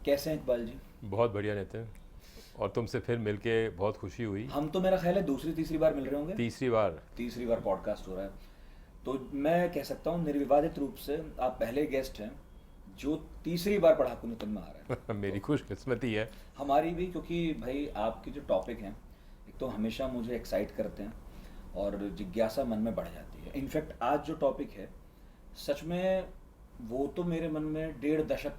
कैसे हैं इकबाल जी? बहुत बढ़िया नितिन। और तुमसे फिर मिलके बहुत खुशी हुई। हम तो मेरा ख्याल है दूसरी तीसरी बार मिल रहे होंगे। तीसरी बार। तीसरी बार पॉडकास्ट हो रहा है। तो मैं कह सकता हूँ निर्विवादित रूप से आप पहले गेस्ट हैं जो तीसरी बार पढ़ाकू नितिन में आ रहे हैं। मेरी तो खुशकिस्मती है। हमारी भी, क्योंकि भाई आपके जो टॉपिक हैं एक तो हमेशा मुझे एक्साइट करते हैं और जिज्ञासा मन में बढ़ जाती है। इनफैक्ट आज जो टॉपिक है, सच में वो तो मेरे मन में 1.5 दशक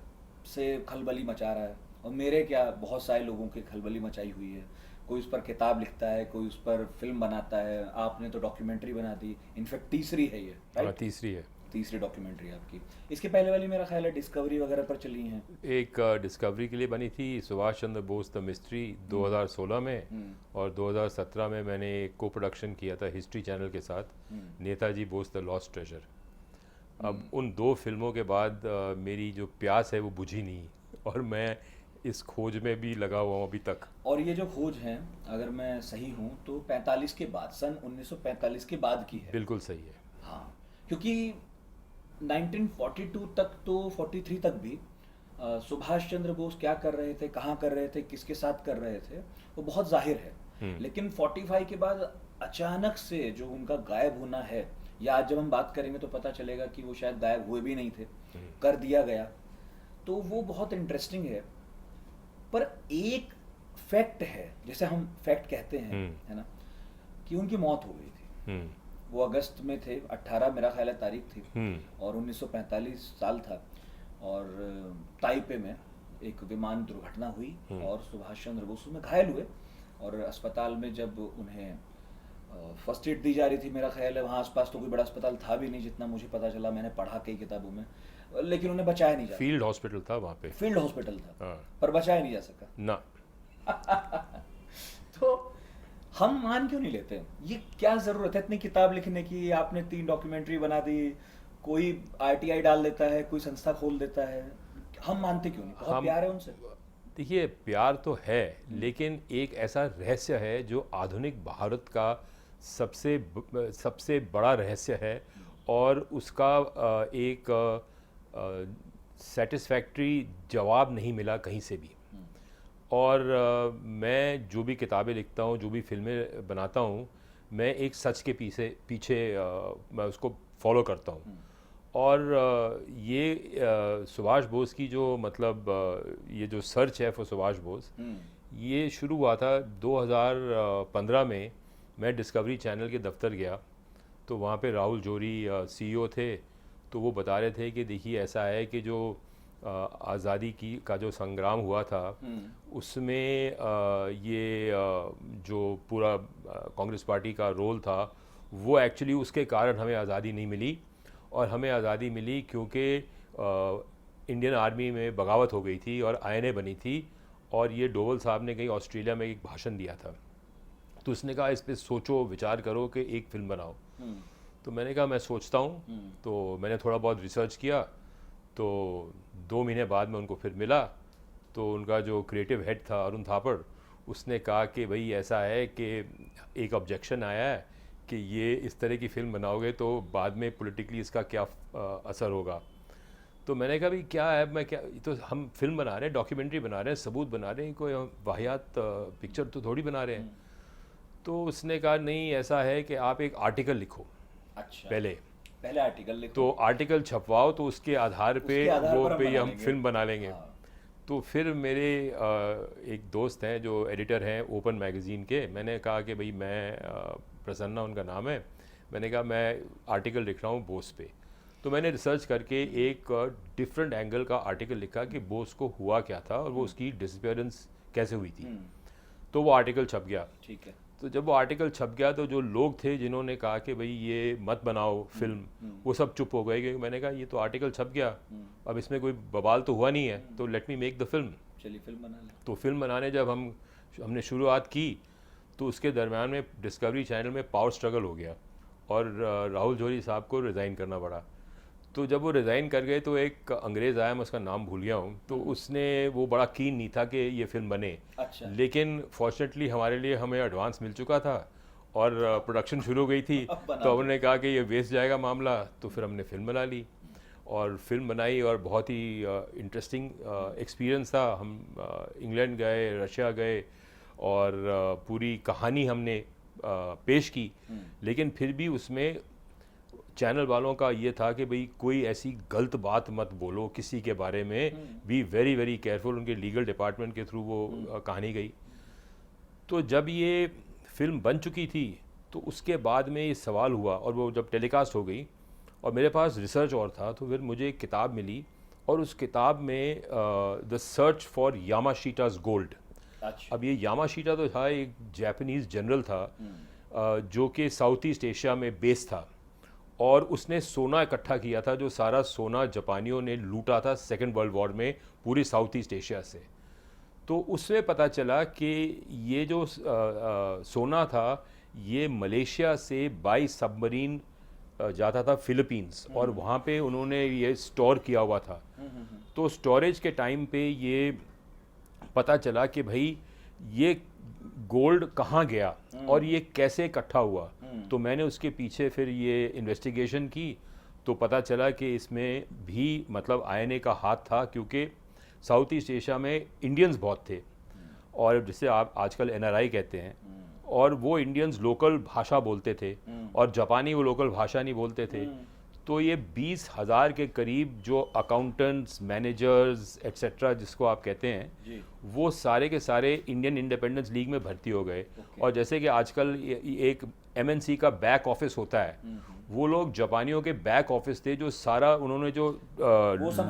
से खलबली मचा रहा है। और मेरे क्या, बहुत सारे लोगों की खलबली मचाई हुई है। कोई उस पर किताब लिखता है, कोई उस पर फिल्म बनाता है। आपने तो डॉक्यूमेंट्री बना दी, इनफैक्ट तीसरी है ये, हाँ, राइट? तीसरी है। तीसरी डॉक्यूमेंट्री आपकी। इसके पहले वाली मेरा ख्याल है डिस्कवरी वगैरह पर चली हैं। एक डिस्कवरी के लिए बनी थी, सुभाष चंद्र बोस द मिस्ट्री, हम्म। 2016 में। हम्म। और 2017 में मैंने एक को प्रोडक्शन किया था हिस्ट्री चैनल के साथ, हम्म। Netaji Bose the lost treasure. अब हम्म। उन दो फिल्मों के बाद मेरी जो प्यास है वो बुझी नहीं, और मैं इस खोज में भी लगा हुआ हूँ अभी तक। और ये जो खोज है, अगर मैं सही हूँ तो 45 के बाद, सन 1945 के बाद की है। बिल्कुल सही है। हाँ, क्योंकि 1942 तक तो 43 तक भी सुभाष चंद्र बोस क्या कर रहे थे, कहाँ कर रहे थे, किसके साथ कर रहे थे, वो बहुत जाहिर है। हम्म। लेकिन 45 के बाद अचानक से जो उनका गायब होना है, या आज जब हम बात करेंगे तो पता चलेगा कि वो शायद गायब हुए भी नहीं थे, कर दिया गया। तो वो बहुत इंटरेस्टिंग है। पर एक फैक्ट है, जैसे हम फैक्ट कहते हैं, है ना, कि उनकी मौत हो गई थी। हम्म। वो अगस्त में थे, 18 मेरा ख्याल है तारीख थी। हम्म। और 1945 साल था। और ताइपे में एक विमान दुर्घटना हुई और सुभाष चंद्र बोस उसमें घायल हुए। और अस्पताल में जब उन्हें फर्स्ट एड दी जा रही थी, मेरा ख्याल है वहाँ आसपास तो कोई बड़ा अस्पताल था भी नहीं, जितना मुझे पता चला, मैंने पढ़ा कई किताबों में। लेकिन उन्हें बचाया नहीं जा फील्ड हॉस्पिटल था वहाँ पे। सका, फील्ड हॉस्पिटल था, हाँ। पर बचाया नहीं जा सका। ना। तो हम मान क्यों नहीं लेते? ये क्या जरूरत है इतनी किताब लिखने की? आपने 3 डॉक्यूमेंट्री बना दी, कोई आईटीआई डाल देता है, कोई संस्था खोल देता है। हम मानते क्यों नहीं? बहुत हम प्यार है उनसे। देखिए, प्यार तो है, लेकिन एक ऐसा रहस्य है जो आधुनिक भारत का सबसे बड़ा रहस्य है। और उसका एक सेटिस्फैक्ट्री जवाब नहीं मिला कहीं से भी। और मैं जो भी किताबें लिखता हूँ, जो भी फिल्में बनाता हूँ, मैं एक सच के पीछे पीछे मैं उसको फॉलो करता हूँ। और ये सुभाष बोस की जो मतलब ये जो सर्च है फॉर सुभाष बोस, ये शुरू हुआ था 2015 में। मैं डिस्कवरी चैनल के दफ्तर गया, तो वहाँ पे राहुल जोरी सीईओ थे। तो वो बता रहे थे कि देखिए ऐसा है कि जो आज़ादी की का जो संग्राम हुआ था, उसमें ये जो पूरा कांग्रेस पार्टी का रोल था, वो एक्चुअली उसके कारण हमें आज़ादी नहीं मिली। और हमें आज़ादी मिली क्योंकि इंडियन आर्मी में बगावत हो गई थी और आईएनए बनी थी। और ये डोवल साहब ने कहीं ऑस्ट्रेलिया में एक भाषण दिया था, तो उसने कहा इस पे सोचो, विचार करो कि एक फ़िल्म बनाओ। तो मैंने कहा मैं सोचता हूँ। तो मैंने थोड़ा बहुत रिसर्च किया। तो 2 महीने बाद में उनको फिर मिला, तो उनका जो क्रिएटिव हेड था अरुण थापड़, उसने कहा कि भाई ऐसा है कि एक ऑब्जेक्शन आया है कि ये इस तरह की फ़िल्म बनाओगे तो बाद में पॉलिटिकली इसका क्या असर होगा। तो मैंने कहा भाई क्या है, मैं क्या, तो हम फिल्म बना रहे हैं, डॉक्यूमेंट्री बना रहे हैं, सबूत बना रहे हैं, कोई हम वाहियात पिक्चर तो थोड़ी बना रहे हैं। तो उसने कहा नहीं, ऐसा है कि आप एक आर्टिकल लिखो। अच्छा, पहले पहले आर्टिकल लिखो, तो आर्टिकल छपवाओ, तो उसके आधार पे उसके आधार वो पर हम पे बना हम लेंगे। फिल्म बना लेंगे। हाँ। तो फिर मेरे एक दोस्त हैं जो एडिटर हैं ओपन मैगज़ीन के, मैंने कहा कि भाई मैं प्रसन्ना उनका नाम है, मैंने कहा मैं आर्टिकल लिख रहा हूँ बोस पे। तो मैंने रिसर्च करके एक डिफरेंट एंगल का आर्टिकल लिखा कि बोस को हुआ क्या था और वो उसकी डिसअपीयरेंस कैसे हुई थी। तो वो आर्टिकल छप गया। ठीक है। तो जब वो आर्टिकल छप गया, तो जो लोग थे जिन्होंने कहा कि भाई ये मत बनाओ फिल्म, वो सब चुप हो गए, क्योंकि मैंने कहा ये तो आर्टिकल छप गया, अब इसमें कोई बवाल तो हुआ नहीं है, तो let me make the film. चलिए फिल्म बना लें। तो फिल्म बनाने जब हमने शुरुआत की, तो उसके दरम्यान में डिस्कवरी चैनल में पावर स्ट्रगल हो गया और राहुल जोरी साहब को रिज़ाइन करना पड़ा। तो जब वो रिज़ाइन कर गए, तो एक अंग्रेज़ आया, मैं उसका नाम भूल गया हूँ, तो उसने, वो बड़ा कीन नहीं था कि ये फिल्म बने। अच्छा। लेकिन फॉर्चुनेटली हमारे लिए हमें एडवांस मिल चुका था और प्रोडक्शन शुरू हो गई थी। अब बना तो दो। हमने कहा कि ये वेस्ट जाएगा मामला, तो फिर हमने फिल्म बना ली। और फिल्म बनाई और बहुत ही इंटरेस्टिंग एक्सपीरियंस था। हम इंग्लैंड गए, रशिया गए और पूरी कहानी हमने पेश की, लेकिन फिर भी उसमें चैनल वालों का ये था कि भाई कोई ऐसी गलत बात मत बोलो किसी के बारे में, बी वेरी वेरी केयरफुल। उनके लीगल डिपार्टमेंट के थ्रू वो कहानी गई। तो जब ये फिल्म बन चुकी थी तो उसके बाद में ये सवाल हुआ, और वो जब टेलीकास्ट हो गई और मेरे पास रिसर्च और था, तो फिर मुझे एक किताब मिली और उस किताब में द सर्च फॉर यामाशीटाज गोल्ड। अच्छा। अब ये यामाशीटा तो था एक जापानीज़ जनरल था जो कि साउथ ईस्ट एशिया में बेस था, और उसने सोना इकट्ठा किया था, जो सारा सोना जापानियों ने लूटा था सेकेंड वर्ल्ड वॉर में पूरी साउथ ईस्ट एशिया से। तो उससे पता चला कि ये जो सोना था ये मलेशिया से बाई सबमरीन जाता था फिलीपींस, और वहाँ पे उन्होंने ये स्टोर किया हुआ था। तो स्टोरेज के टाइम पे ये पता चला कि भाई ये गोल्ड कहाँ गया और ये कैसे इकट्ठा हुआ। तो मैंने उसके पीछे फिर ये इन्वेस्टिगेशन की, तो पता चला कि इसमें भी मतलब आईएनए का हाथ था, क्योंकि साउथ ईस्ट एशिया में इंडियंस बहुत थे, और जिसे आप आजकल एनआरआई कहते हैं, और वो इंडियंस लोकल भाषा बोलते थे और जापानी वो लोकल भाषा नहीं बोलते थे। तो ये 20,000 के करीब जो अकाउंटेंट्स, मैनेजर्स एट्सेट्रा जिसको आप कहते हैं, वो सारे के सारे इंडियन इंडिपेंडेंस लीग में भर्ती हो गए। और जैसे कि आजकल एक एमएनसी का बैक ऑफिस होता है, वो लोग जापानियों के बैक ऑफिस थे, जो सारा उन्होंने जो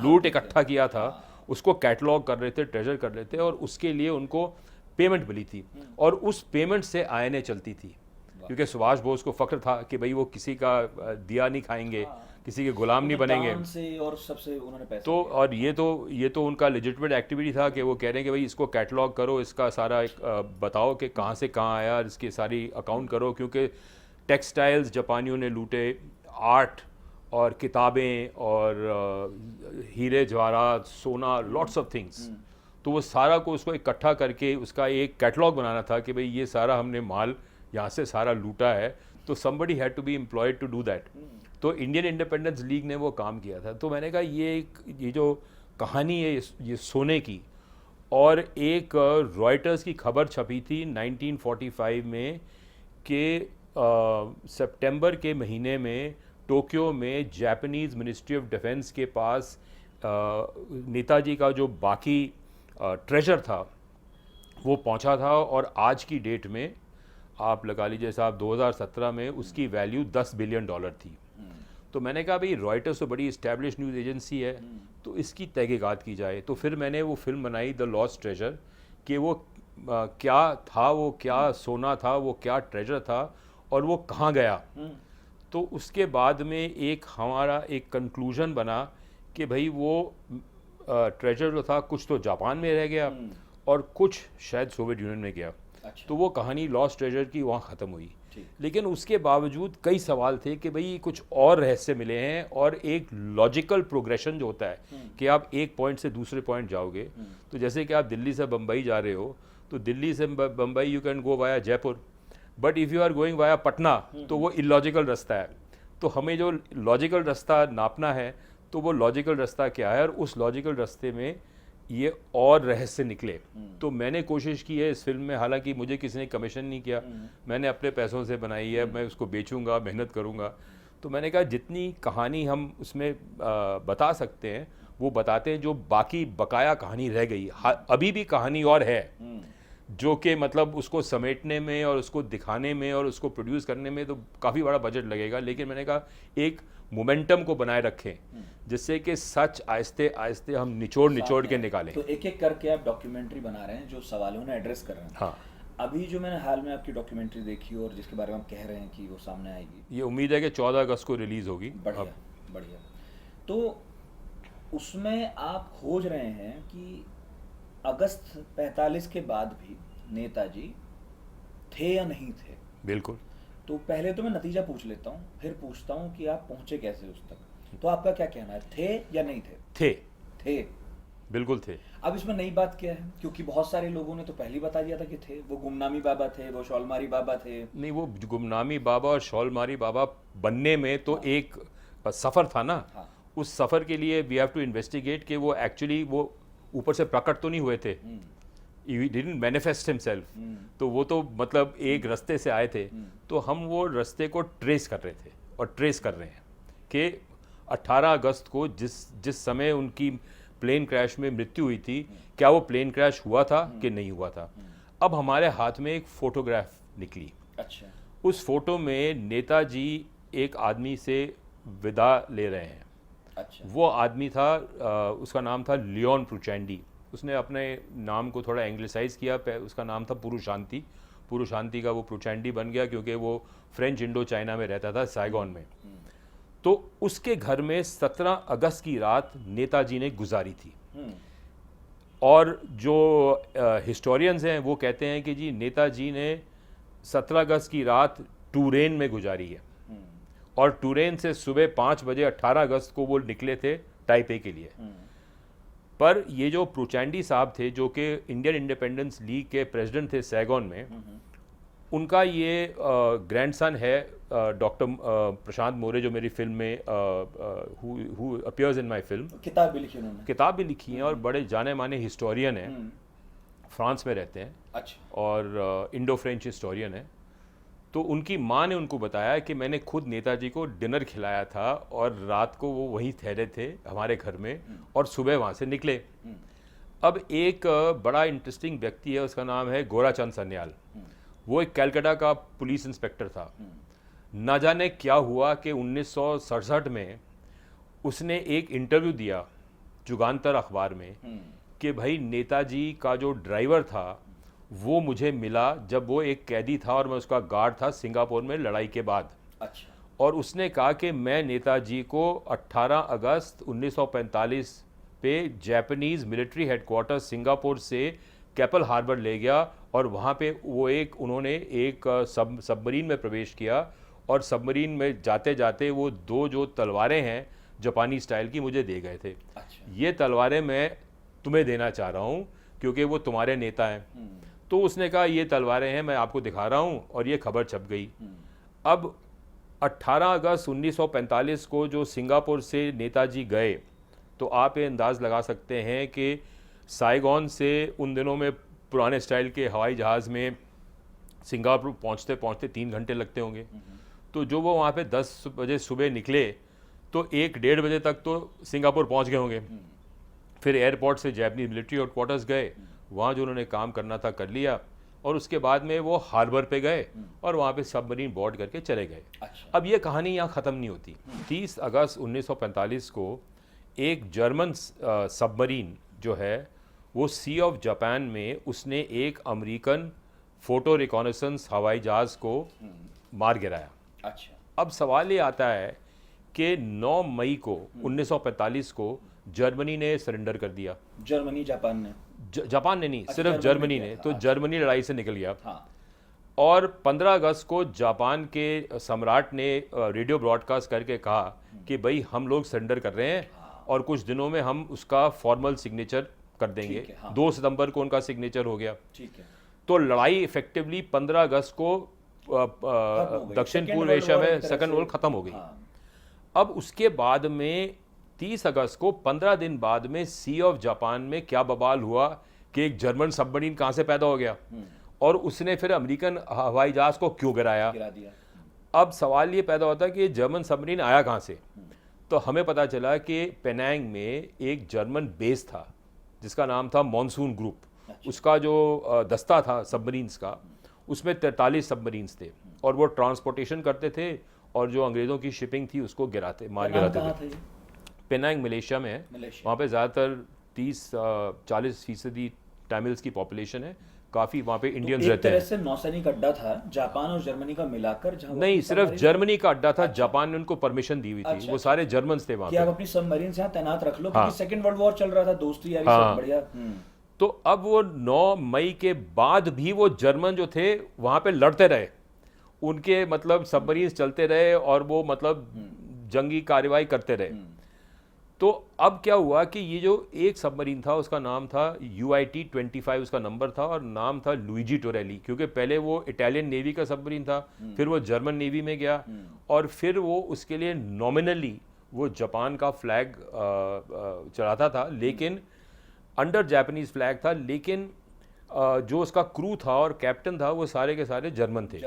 लूट इकट्ठा किया था उसको कैटलॉग कर रहे थे, ट्रेजर कर रहे थे, और उसके लिए उनको पेमेंट मिली थी, और उस पेमेंट से आईएनए चलती थी। क्योंकि सुभाष बोस को फख्र था कि भाई वो किसी का दिया नहीं खाएंगे, किसी के गुलाम नहीं बनेंगे, से और सबसे उन्होंने पैसे तो और ये तो उनका लेजिटिमेट एक्टिविटी था कि वो कह रहे हैं कि भाई इसको कैटलॉग करो, इसका सारा बताओ कि कहाँ से कहाँ आया, इसकी सारी अकाउंट करो। क्योंकि टेक्सटाइल्स जापानियों ने लूटे, आर्ट और किताबें और हीरे जवाहरात, सोना, लॉट्स ऑफ थिंग्स। तो वो सारा को उसको इकट्ठा करके उसका एक कैटलॉग बनाना था कि भाई ये सारा हमने माल यहाँ से सारा लूटा है, तो somebody had to be employed to do that। तो इंडियन इंडिपेंडेंस लीग ने वो काम किया था। तो मैंने कहा ये जो कहानी है ये सोने की, और एक रॉयटर्स की खबर छपी थी 1945 में कि सितंबर के महीने में टोक्यो में जापानीज़ मिनिस्ट्री ऑफ डिफेंस के पास नेताजी का जो बाकी ट्रेजर था वो पहुंचा था, और आज की डेट में आप लगा लीजिए साहब 2017 में उसकी वैल्यू $10 बिलियन थी। तो मैंने कहा भाई रॉयटर्स तो बड़ी इस्टेब्लिश न्यूज़ एजेंसी है, तो इसकी तहकीकात की जाए। तो फिर मैंने वो फिल्म बनाई द लॉस्ट ट्रेजर, कि वो क्या था, वो क्या सोना था, वो क्या ट्रेजर था, और वो कहाँ गया। तो उसके बाद में एक हमारा एक कंक्लूजन बना कि भाई वो ट्रेजर जो था कुछ तो जापान में रह गया और कुछ शायद सोवियत यूनियन में गया। अच्छा। तो वो कहानी लॉस्ट ट्रेजर की वहाँ ख़त्म हुई। लेकिन उसके बावजूद कई सवाल थे कि भाई कुछ और रहस्य मिले हैं, और एक लॉजिकल प्रोग्रेशन जो होता है कि आप एक पॉइंट से दूसरे पॉइंट जाओगे। तो जैसे कि आप दिल्ली से बम्बई जा रहे हो, तो दिल्ली से Bombay you can go via Jaipur, but if you are going via Patna तो वो इलॉजिकल रास्ता है। तो हमें जो लॉजिकल रास्ता नापना है, तो वो लॉजिकल रास्ता क्या है, और उस लॉजिकल रास्ते में ये और रहस्य निकले। तो मैंने कोशिश की है इस फिल्म में, हालांकि मुझे किसी ने कमीशन नहीं किया, मैंने अपने पैसों से बनाई है, मैं उसको बेचूंगा, मेहनत करूंगा। तो मैंने कहा जितनी कहानी हम उसमें बता सकते हैं वो बताते हैं, जो बाकी बकाया कहानी रह गई अभी भी कहानी और है, जो कि मतलब उसको समेटने में और उसको दिखाने में और उसको प्रोड्यूस करने में तो काफ़ी बड़ा बजट लगेगा। लेकिन मैंने कहा एक मोमेंटम को बनाए रखें, जिससे कि सच आहिस्ते आहिस्ते हम निचोड़ के निकालें। तो एक एक करके आप डॉक्यूमेंट्री बना रहे हैं जो सवालों ने एड्रेस कर रहे हैं। हाँ, अभी जो मैंने हाल में आपकी डॉक्यूमेंट्री देखी और जिसके बारे में आप कह रहे हैं कि वो सामने आएगी, ये उम्मीद है कि 14 अगस्त को रिलीज़ होगी। बढ़िया बढ़िया। तो उसमें आप खोज रहे हैं कि अगस्त 45 के बाद भी नेताजी थे या नहीं थे। बिल्कुल। तो पहले तो मैं नतीजा पूछ लेता हूँ, फिर पूछता हूँ कि आप पहुंचे कैसे उस तक। तो आपका क्या कहना है, थे या नहीं थे? थे, बिल्कुल थे। अब इसमें नई बात क्या है, क्योंकि बहुत सारे लोगों ने तो पहले ही बता दिया था कि थे, वो गुमनामी बाबा थे, वो शॉलमारी बाबा थे। नहीं, वो गुमनामी बाबा और शॉलमारी बाबा बनने में तो एक सफ़र था ना। हाँ। उस सफ़र के लिए वी हैव टू इन्वेस्टिगेट कि वो एक्चुअली वो ऊपर से प्रकट तो नहीं हुए थे, he didn't manifest himself, तो वो तो मतलब एक रास्ते से आए थे, तो हम वो रास्ते को ट्रेस कर रहे थे और ट्रेस कर रहे हैं कि 18 अगस्त को जिस समय उनकी प्लेन क्रैश में मृत्यु हुई थी, क्या वो प्लेन क्रैश हुआ था कि नहीं हुआ था। अब हमारे हाथ में एक फ़ोटोग्राफ निकली। अच्छा। उस फोटो में नेताजी एक आदमी से विदा ले रहे हैं। अच्छा। वो आदमी था, उसका नाम था लियोन प्रुचेंडी। उसने अपने नाम को थोड़ा एंग्लिसाइज किया, उसका नाम था पुरुशांति। पुरुशांति का वो प्रुचेंडी बन गया क्योंकि वो फ्रेंच इंडो चाइना में रहता था, साइगॉन में। तो उसके घर में 17 अगस्त की रात नेताजी ने गुजारी थी। और जो हिस्टोरियंस हैं वो कहते हैं कि जी नेताजी ने 17 अगस्त की रात टूरेन में गुजारी है, और टूरेन से सुबह 5 बजे 18 अगस्त को वो निकले थे टाइपे के लिए। पर ये जो प्रुचेंडी साहब थे, जो कि इंडियन इंडिपेंडेंस लीग के प्रेसिडेंट थे सैगॉन में, उनका ये ग्रैंडसन है डॉक्टर प्रशांत मोरे, जो मेरी फिल्म में who appears in my film. किताब भी लिखी उन्होंने। किताब भी लिखी है और बड़े जाने माने हिस्टोरियन हैं, फ्रांस में रहते हैं। अच्छा। और इंडो फ्रेंच हिस्टोरियन है। तो उनकी माँ ने उनको बताया कि मैंने खुद नेताजी को डिनर खिलाया था और रात को वो वहीं ठहरे थे हमारे घर में और सुबह वहाँ से निकले। अब एक बड़ा इंटरेस्टिंग व्यक्ति है, उसका नाम है गोराचंद सन्याल। वो एक कलकत्ता का पुलिस इंस्पेक्टर था। ना जाने क्या हुआ कि 1967 में उसने एक इंटरव्यू दिया जुगांतर अखबार में कि भाई नेताजी का जो ड्राइवर था वो मुझे मिला जब वो एक कैदी था और मैं उसका गार्ड था सिंगापुर में लड़ाई के बाद। अच्छा। और उसने कहा कि मैं नेताजी को 18 अगस्त 1945 पे जापानीज़ मिलिट्री हेडक्वार्टर सिंगापुर से कैपल हार्बर ले गया और वहाँ पे वो उन्होंने एक सबमरीन में प्रवेश किया और सबमरीन में जाते जाते वो 2 जो तलवारें हैं जापानी स्टाइल की मुझे दे गए थे। अच्छा। ये तलवारें मैं तुम्हें देना चाह रहा हूँ क्योंकि वो तुम्हारे नेता हैं। तो उसने कहा ये तलवारें हैं, मैं आपको दिखा रहा हूँ, और ये खबर छप गई। अब 18 अगस्त 1945 को जो सिंगापुर से नेताजी गए, तो आप ये अंदाज़ लगा सकते हैं कि साइगॉन से उन दिनों में पुराने स्टाइल के हवाई जहाज़ में सिंगापुर पहुँचते पहुँचते 3 घंटे लगते होंगे। तो जो वो वहाँ पे 10 बजे सुबह निकले तो 1-1:30 बजे तक तो सिंगापुर पहुँच गए होंगे। फिर एयरपोर्ट से जापानीज मिलिट्री हेडक्वार्टर्स गए, वहाँ जो उन्होंने काम करना था कर लिया, और उसके बाद में वो हार्बर पे गए और वहाँ पे सबमरीन बोर्ड करके चले गए। अच्छा। अब ये कहानी यहाँ ख़त्म नहीं होती। 30 अगस्त 1945 को एक जर्मन सबमरीन जो है वो सी ऑफ जापान में उसने एक अमेरिकन फोटो रिकॉनेसेंस हवाई जहाज़ को मार गिराया। अच्छा। अब सवाल ये आता है कि 9 मई को 1945 को जर्मनी ने सरेंडर कर दिया। जर्मनी जापान ने? जापान ने नहीं, सिर्फ जर्मनी ने। तो जर्मनी लड़ाई से निकल गया। हाँ। और 15 अगस्त को जापान के सम्राट ने रेडियो ब्रॉडकास्ट करके कहा कि भाई हम लोग सरेंडर कर रहे हैं और कुछ दिनों में हम उसका फॉर्मल सिग्नेचर कर देंगे। 2 सितंबर को उनका सिग्नेचर हो गया। ठीक है। तो लड़ाई इफेक्टिवली 15 अगस्त को दक्षिण पूर्व एशिया में सेकंड वर्ल्ड खत्म हो गई। अब उसके बाद में 30 अगस्त को 15 दिन बाद में सी ऑफ जापान में क्या बवाल हुआ कि एक जर्मन सबमरीन कहाँ से पैदा हो गया और उसने फिर अमेरिकन हवाई जहाज को क्यों गिरा दिया। अब सवाल ये पैदा होता है कि जर्मन सबमरीन आया कहाँ से। तो हमें पता चला कि पेनांग में एक जर्मन बेस था जिसका नाम था मॉनसून ग्रुप। अच्छा। उसका जो दस्ता था सबमरीन्स का, उसमें 43 सबमरीन्स थे और वो ट्रांसपोर्टेशन करते थे और जो अंग्रेज़ों की शिपिंग थी उसको मार गिराते थे। पेनांग मलेशिया में है। वहाँ पे ज़्यादातर 30-40% तमिल्स की पॉपुलेशन है। काफ़ी वहाँ पे इंडियंस रहते हैं। एक तरह से नौसैनिक अड्डा था जापान और जर्मनी का मिलाकर, जहाँ नहीं, सिर्फ जर्मनी का अड्डा था। जापान ने उनको परमिशन दी हुई थी। वो सारे जर्मन्स थे वहाँ पे। आप अपनी सबमरीन यहाँ तैनात रख लो क्योंकि सेकंड वर्ल्ड वॉर चल रहा था, दोस्ती यारी सब बढ़िया। तो अब वो 9 मई के बाद भी वो जर्मन जो थे वहाँ पे लड़ते रहे, उनके मतलब सबमरीन चलते रहे और वो मतलब जंगी कार्रवाई करते रहे। तो अब क्या हुआ कि ये जो एक सबमरीन था उसका नाम था UIT-25 उसका नंबर था और नाम था लुइजी टोरेली, क्योंकि पहले वो इटालियन नेवी का सबमरीन था, फिर वो जर्मन नेवी में गया और फिर वो उसके लिए नॉमिनली वो जापान का फ्लैग चलाता था, लेकिन अंडर जापानीज फ्लैग था, लेकिन जो उसका क्रू था और कैप्टन था वो सारे के सारे जर्मन थे।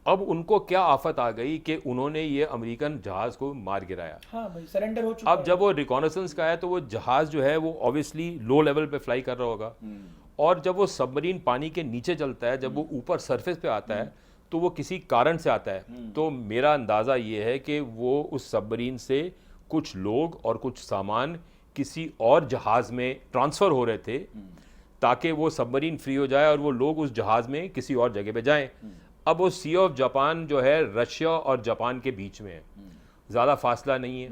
अब उनको क्या आफत आ गई कि उन्होंने ये अमेरिकन जहाज को मार गिराया। हाँ भाई, सरेंडर हो चुका अब जब वो रिकॉनेसेंस का है तो वो जहाज जो है वो ऑब्वियसली लो लेवल पे फ्लाई कर रहा होगा, और जब वो सबमरीन पानी के नीचे चलता है, जब वो ऊपर सरफेस पे आता है तो वो किसी कारण से आता है। तो मेरा अंदाज़ा ये है कि वो उस सबमरीन से कुछ लोग और कुछ सामान किसी और जहाज़ में ट्रांसफ़र हो रहे थे ताकि वो सबमरीन फ्री हो जाए और वो लोग उस जहाज़ में किसी और जगह पे जाएं। अब वो सी ऑफ जापान जो है रशिया और जापान के बीच में है, ज़्यादा फासला नहीं है,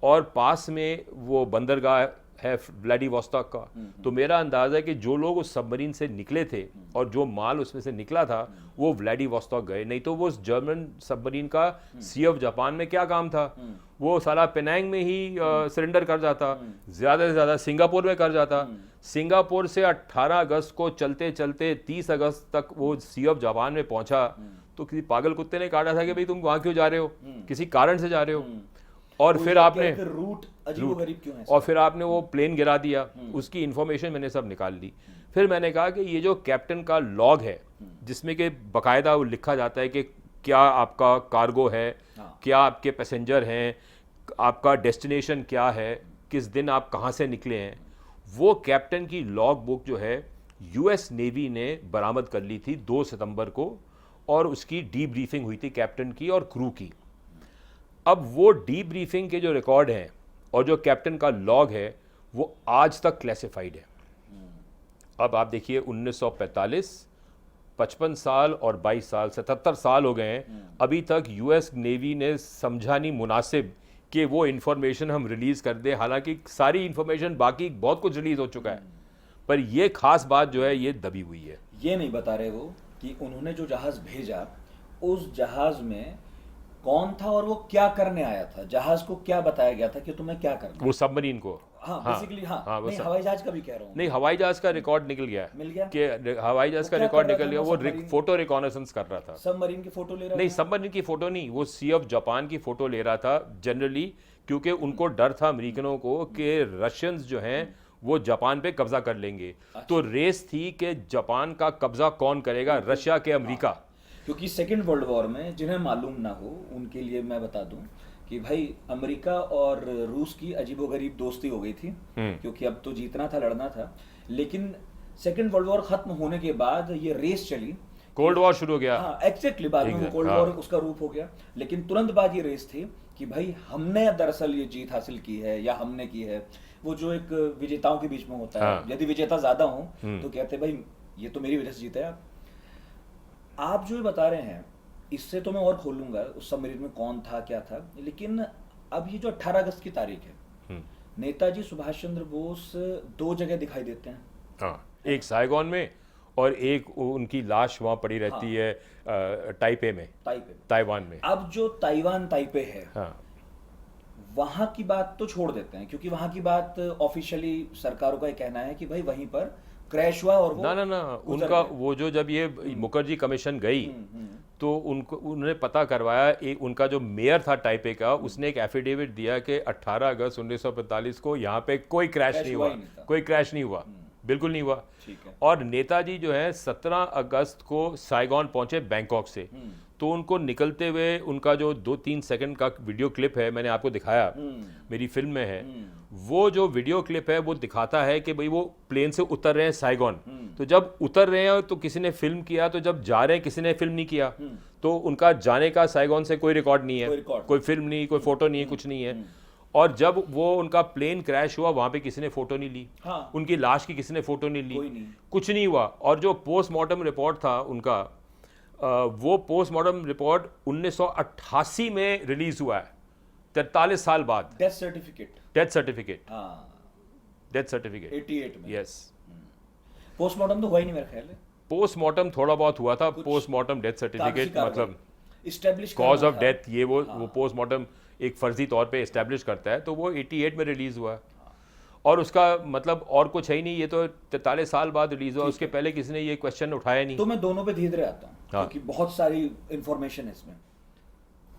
और पास में वो बंदरगाह है व्लादिवोस्टॉक का। तो मेरा अंदाज़ा है कि जो लोग उस सबमरीन से निकले थे और जो माल उसमें से निकला था वो व्लादिवोस्टॉक गए, नहीं तो वो उस जर्मन सबमरीन का सी ऑफ जापान में क्या काम था। वो सारा पेनांग में ही सरेंडर कर जाता, ज़्यादा से ज़्यादा सिंगापुर में कर जाता। सिंगापुर से 18 अगस्त को चलते चलते 30 अगस्त तक वो सी ऑफ जापान में पहुंचा, तो किसी पागल कुत्ते ने काटा था कि भाई तुम वहाँ क्यों जा रहे हो, किसी कारण से जा रहे हो, और फिर आपने रूट अजीबोगरीब क्यों है, और फिर आपने वो प्लेन गिरा दिया। उसकी इन्फॉर्मेशन मैंने सब निकाल ली। फिर मैंने कहा कि ये जो कैप्टन का लॉग है जिसमें कि बाकायदा वो लिखा जाता है कि क्या आपका कार्गो है, क्या आपके पैसेंजर हैं, आपका डेस्टिनेशन क्या है, किस दिन आप कहाँ से निकले हैं, वो कैप्टन की लॉग बुक जो है यूएस नेवी ने बरामद कर ली थी 2 सितंबर को, और उसकी डीब्रीफिंग हुई थी कैप्टन की और क्रू की। अब वो डीब्रीफिंग के जो रिकॉर्ड हैं और जो कैप्टन का लॉग है वो आज तक क्लासिफाइड है। अब आप देखिए 1945, 55 साल और 22 साल, 77 साल हो गए हैं, अभी तक यूएस नेवी ने समझा नहीं मुनासिब कि वो इन्फॉर्मेशन हम रिलीज़ कर दें। हालांकि सारी इन्फॉर्मेशन बाकी बहुत कुछ रिलीज़ हो चुका है, पर ये खास बात जो है ये दबी हुई है। ये नहीं बता रहे वो कि उन्होंने जो जहाज भेजा उस जहाज में कौन था और वो क्या करने आया था, जहाज को क्या बताया गया था कि तुम्हें क्या करना है। वो सबमरीन को, हाँ बेसिकली, हाँ नहीं, हवाई जहाज का भी कह रहा हूँ। नहीं, हवाई जहाज का रिकॉर्ड निकल गया, मिल गया कि हवाई जहाज का रिकॉर्ड निकल गया। वो फोटो रिकॉनेसेंस कर रहा था, सबमरीन की फोटो ले रहा नहीं था। सबमरीन की फोटो नहीं, वो सी ऑफ जापान की फोटो ले रहा था जनरली, क्योंकि उनको डर था अमेरिकनों को कि रशियंस जो हैं वो जापान पे कब्जा कर लेंगे। तो रेस थी कि जापान का कब्जा कौन करेगा, रशिया के अमेरिका। क्योंकि सेकेंड वर्ल्ड वॉर में जिन्हें मालूम ना हो उनके लिए मैं बता दूं कि भाई अमेरिका और रूस की अजीबोगरीब दोस्ती हो गई थी, क्योंकि अब तो जीतना था, लड़ना था। लेकिन सेकेंड वर्ल्ड वॉर खत्म होने के बाद ये रेस चली, कोल्ड वॉर शुरू हो गया। हाँ एग्जैक्टली, बाद में कोल्ड वॉर उसका रूप हो गया। लेकिन तुरंत बाद ये रेस थी कि भाई हमने दरअसल ये जीत हासिल की है या हमने की है। वो जो एक विजेताओं के बीच में होता है, यदि विजेता ज्यादा हो तो कहते भाई ये तो मेरी वजह से जीता है। आप जो बता रहे हैं इससे तो मैं और खोलूंगा उस सबमरीन में कौन था क्या था। लेकिन अब ये जो 18 अगस्त की तारीख है, नेताजी सुभाष चंद्र बोस 2 जगह दिखाई देते हैं। हाँ, एक साइगॉन में और एक उनकी लाश वहाँ पड़ी रहती है ताइपे में, ताइवान में। अब जो ताइवान ताइपे है, हाँ, वहां की बात तो छोड़ देते हैं, क्योंकि वहां की बात ऑफिशियली सरकारों का ये कहना है कि भाई वहीं पर क्रैश हुआ और वो ना उनका वो जो जब ये मुखर्जी कमीशन गई तो उनको उन्होंने पता करवाया, एक उनका जो मेयर था टाइपे का, उसने एक एफिडेविट दिया कि 18 अगस्त 1945 को यहाँ पे कोई क्रैश नहीं हुआ, कोई क्रैश नहीं हुआ, बिल्कुल नहीं हुआ। और नेताजी जो है 17 अगस्त को साइगॉन पहुंचे बैंकॉक से, तो उनको निकलते हुए उनका जो 2-3 सेकंड का वीडियो क्लिप है, मैंने आपको दिखाया, मेरी फिल्म में है। वो जो वीडियो क्लिप है वो दिखाता है कि भाई वो प्लेन से उतर रहे हैं साइगॉन। तो जब उतर रहे हैं तो किसी ने फिल्म किया, तो जब जा रहे हैं किसी ने फिल्म नहीं किया। तो उनका जाने का साइगॉन से कोई रिकॉर्ड नहीं है, कोई फिल्म नहीं, कोई फोटो नहीं है, कुछ नहीं है। और जब वो उनका प्लेन क्रैश हुआ वहां पे किसी ने फोटो नहीं ली, उनकी लाश की किसी ने फोटो नहीं ली, कुछ नहीं हुआ। और जो पोस्टमार्टम रिपोर्ट था उनका, वो पोस्टमार्टम रिपोर्ट 1988 में रिलीज हुआ है, 43 साल बाद। डेथ सर्टिफिकेट 88 में। यस, पोस्टमार्टम तो हुआ ही नहीं मेरा ख्याल है। पोस्टमार्टम थोड़ा बहुत हुआ था, पोस्टमार्टम डेथ सर्टिफिकेट मतलब एस्टैब्लिश कॉज ऑफ डेथ, ये वो पोस्टमार्टम एक फर्जी तौर पे एस्टैब्लिश करता है, तो वो 88 में रिलीज हुआ। और उसका मतलब और कुछ है ही नहीं, ये तो 43 साल बाद रिलीज हुआ, उसके पहले किसी ने ये क्वेश्चन उठाया नहीं। तो मैं दोनों पे धीरे धीरे आता हूँ, क्योंकि बहुत सारी इंफॉर्मेशन है इसमें।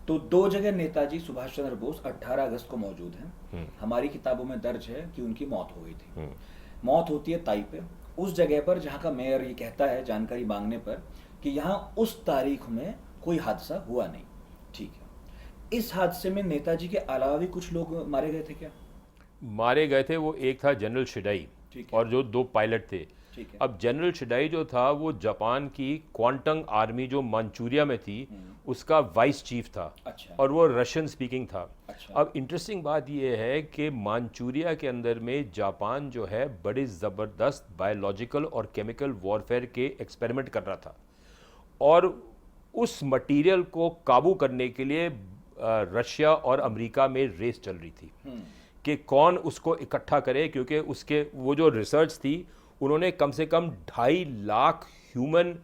तो दो जगह नेताजी सुभाष चंद्र बोस 18 अगस्त को मौजूद हैं। हमारी किताबों में दर्ज है कि उनकी मौत हो गई थी। मौत होती है ताइपे, उस जगह पर जहाँ का मेयर ये कहता है जानकारी मांगने पर कि यहाँ उस तारीख में कोई हादसा हुआ नहीं। ठीक है, इस हादसे में नेताजी के अलावा भी कुछ लोग मारे गए थे क्या? मारे गए थे, वो एक था जनरल शिडाई और जो 2 पायलट थे। अब जनरल शिडाई जो था वो जापान की क्वांटंग आर्मी जो मंचूरिया में थी उसका वाइस चीफ था। अच्छा। और वो रशियन स्पीकिंग था। अच्छा। अब इंटरेस्टिंग बात ये है कि मंचूरिया के अंदर में जापान जो है बड़े ज़बरदस्त बायोलॉजिकल और केमिकल वॉरफेयर के एक्सपेरिमेंट कर रहा था और उस मटेरियल को काबू करने के लिए रशिया और अमेरिका में रेस चल रही थी कि कौन उसको इकट्ठा करे, क्योंकि उसके वो जो रिसर्च थी उन्होंने कम से कम 2.5 लाख ह्यूमन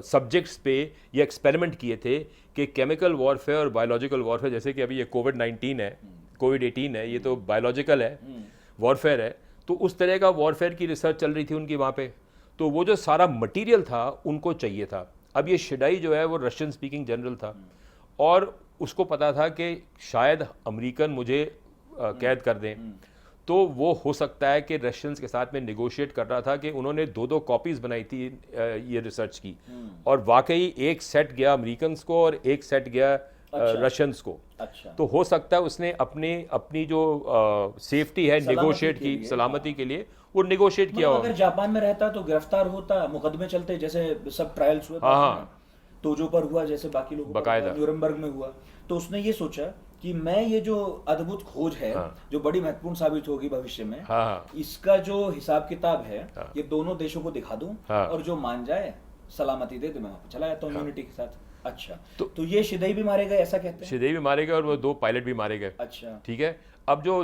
सब्जेक्ट्स पे ये एक्सपेरिमेंट किए थे कि केमिकल वॉरफेयर और बायोलॉजिकल वॉरफेयर, जैसे कि अभी ये कोविड-19 है, कोविड-18 है, ये तो बायोलॉजिकल है, वॉरफेयर है, तो उस तरह का वॉरफेयर की रिसर्च चल रही थी उनकी वहाँ पे। तो वो जो सारा मटेरियल था उनको चाहिए था। अब ये शिडाई जो है वो रशियन स्पीकिंग जनरल था और उसको पता था कि शायद अमेरिकन मुझे कैद कर दें, तो वो हो सकता है कि रशियंस के साथ में निगोशिएट कर रहा था कि उन्होंने 2-2 कॉपीज़ बनाई थी ये रिसर्च की और वाकई एक सेट गया अमेरिकन को और एक सेट गया रशियंस को। अच्छा। तो हो सकता है उसने अपनी जो सेफ्टी है निगोशिएट की, सलामती के लिए वो निगोशिएट किया। अगर जापान में रहता तो गिरफ्तार होता, मुकदमे चलते जैसे सब ट्रायल्स हुए, तोजो पर हुआ, जैसे बाकी लोगों पर न्यूरमबर्ग में हुआ। तो उसने ये सोचा कि मैं ये जो अद्भुत खोज है जो बड़ी महत्वपूर्ण साबित होगी भविष्य में, इसका जो हिसाब किताब है ये दोनों देशों को दिखा दूं और जो मान जाए सलामती दे, तो मैं वहां चला जाता हूँ यूनिटी के साथ। अच्छा, तो ये शिदाई भी मारे गए ऐसा कहते हैं? शिदाई भी मारे गए और वो 2 पायलट भी मारे गए। अच्छा, ठीक है। अब जो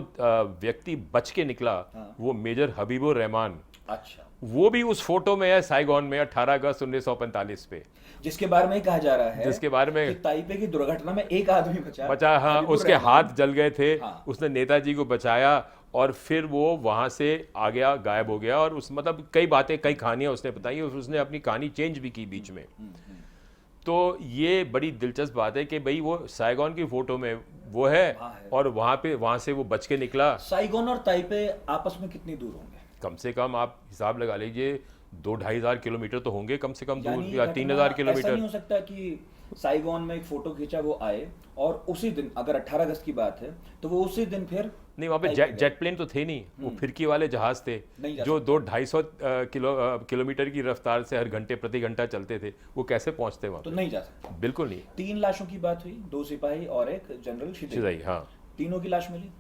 व्यक्ति बच के निकला वो मेजर हबीबुर रहमान। अच्छा, वो भी उस फोटो में है साइगोन में 18 अगस्त 1945 पे, जिसके बारे में कहा जा रहा है, जिसके बारे में कि ताइपे की दुर्घटना में एक आदमी बचा। हाँ, उसके हाथ जल गए थे। उसने नेताजी को बचाया और फिर वो वहाँ से आ गया, गायब हो गया। और उस मतलब कई बातें, कई कहानियाँ उसने बताई और उसने अपनी कहानी चेंज भी की बीच में। तो ये बड़ी दिलचस्प बात है कि भाई वो साइगोन की फोटो में वो है और वहाँ से वो बच के निकला। साइगोन और ताइपे आपस में कितनी दूर होंगे? कम से कम आप हिसाब लगा लीजिए 2-2.5 हज़ार किलोमीटर तो होंगे कम से कम दूर, या 3,000 किलोमीटर। ऐसा नहीं हो सकता कि साइगोन में एक फोटो खींचा वो आए और उसी दिन, अगर 18 अगस्त की बात है तो वो उसी दिन फिर नहीं, वहाँ पे जेट प्लेन तो थे नहीं, वो फिरकी वाले जहाज थे जो 200-250 किलोमीटर की रफ्तार से हर घंटे प्रति घंटा चलते थे। वो कैसे पहुँचते वहाँ? तो नहीं जा सकते, बिल्कुल नहीं। 3 लाशों की बात हुई, 2 सिपाही और एक जनरल शिदाई। हाँ, तीनों की लाश मिली।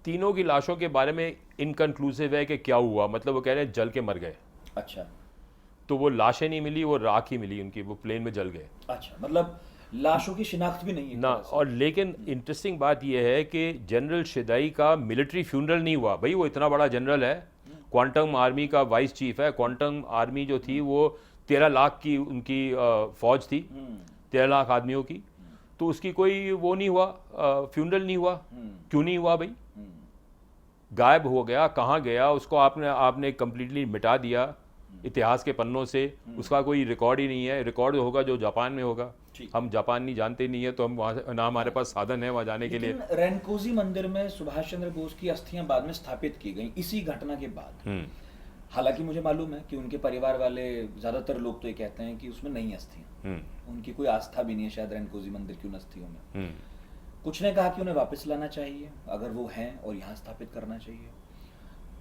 तीनों की लाशों के बारे में इनकंक्लूसिव है कि क्या हुआ, मतलब वो कह रहे हैं जल के मर गए। अच्छा, तो वो लाशें नहीं मिली, वो राख ही मिली उनकी, वो प्लेन में जल गए। अच्छा, मतलब लाशों की शिनाख्त भी नहीं है ना। और लेकिन इंटरेस्टिंग बात यह है कि जनरल शिदाई का मिलिट्री फ्यूनरल नहीं हुआ। भाई वो इतना बड़ा जनरल है, क्वांटम आर्मी का वाइस चीफ है। क्वांटम आर्मी जो थी वो 13 लाख की उनकी फौज थी, 13 लाख आदमियों की। तो उसकी कोई वो नहीं हुआ, फ्यूनरल नहीं हुआ। क्यों नहीं हुआ भाई? गायब हो गया, कहाँ गया उसको आपने कंप्लीटली मिटा दिया इतिहास के पन्नों से। उसका कोई रिकॉर्ड ही नहीं है। रिकॉर्ड होगा जो जापान में होगा। हम जापान नहीं जानते नहीं है, तो हम वहाँ ना हमारे पास साधन है वहाँ जाने के लिए। रेनकोजी मंदिर में सुभाष चंद्र बोस की अस्थियां बाद में स्थापित की गई इसी घटना के बाद। हालांकि मुझे मालूम है कि उनके परिवार वाले, ज्यादातर लोग तो ये कहते हैं कि उसमें नहीं अस्थियां, उनकी कोई आस्था भी नहीं है शायद रेनकोजी मंदिर की उन अस्थियों में। कुछ ने कहा कि उन्हें वापस लाना चाहिए अगर वो हैं और यहाँ स्थापित करना चाहिए।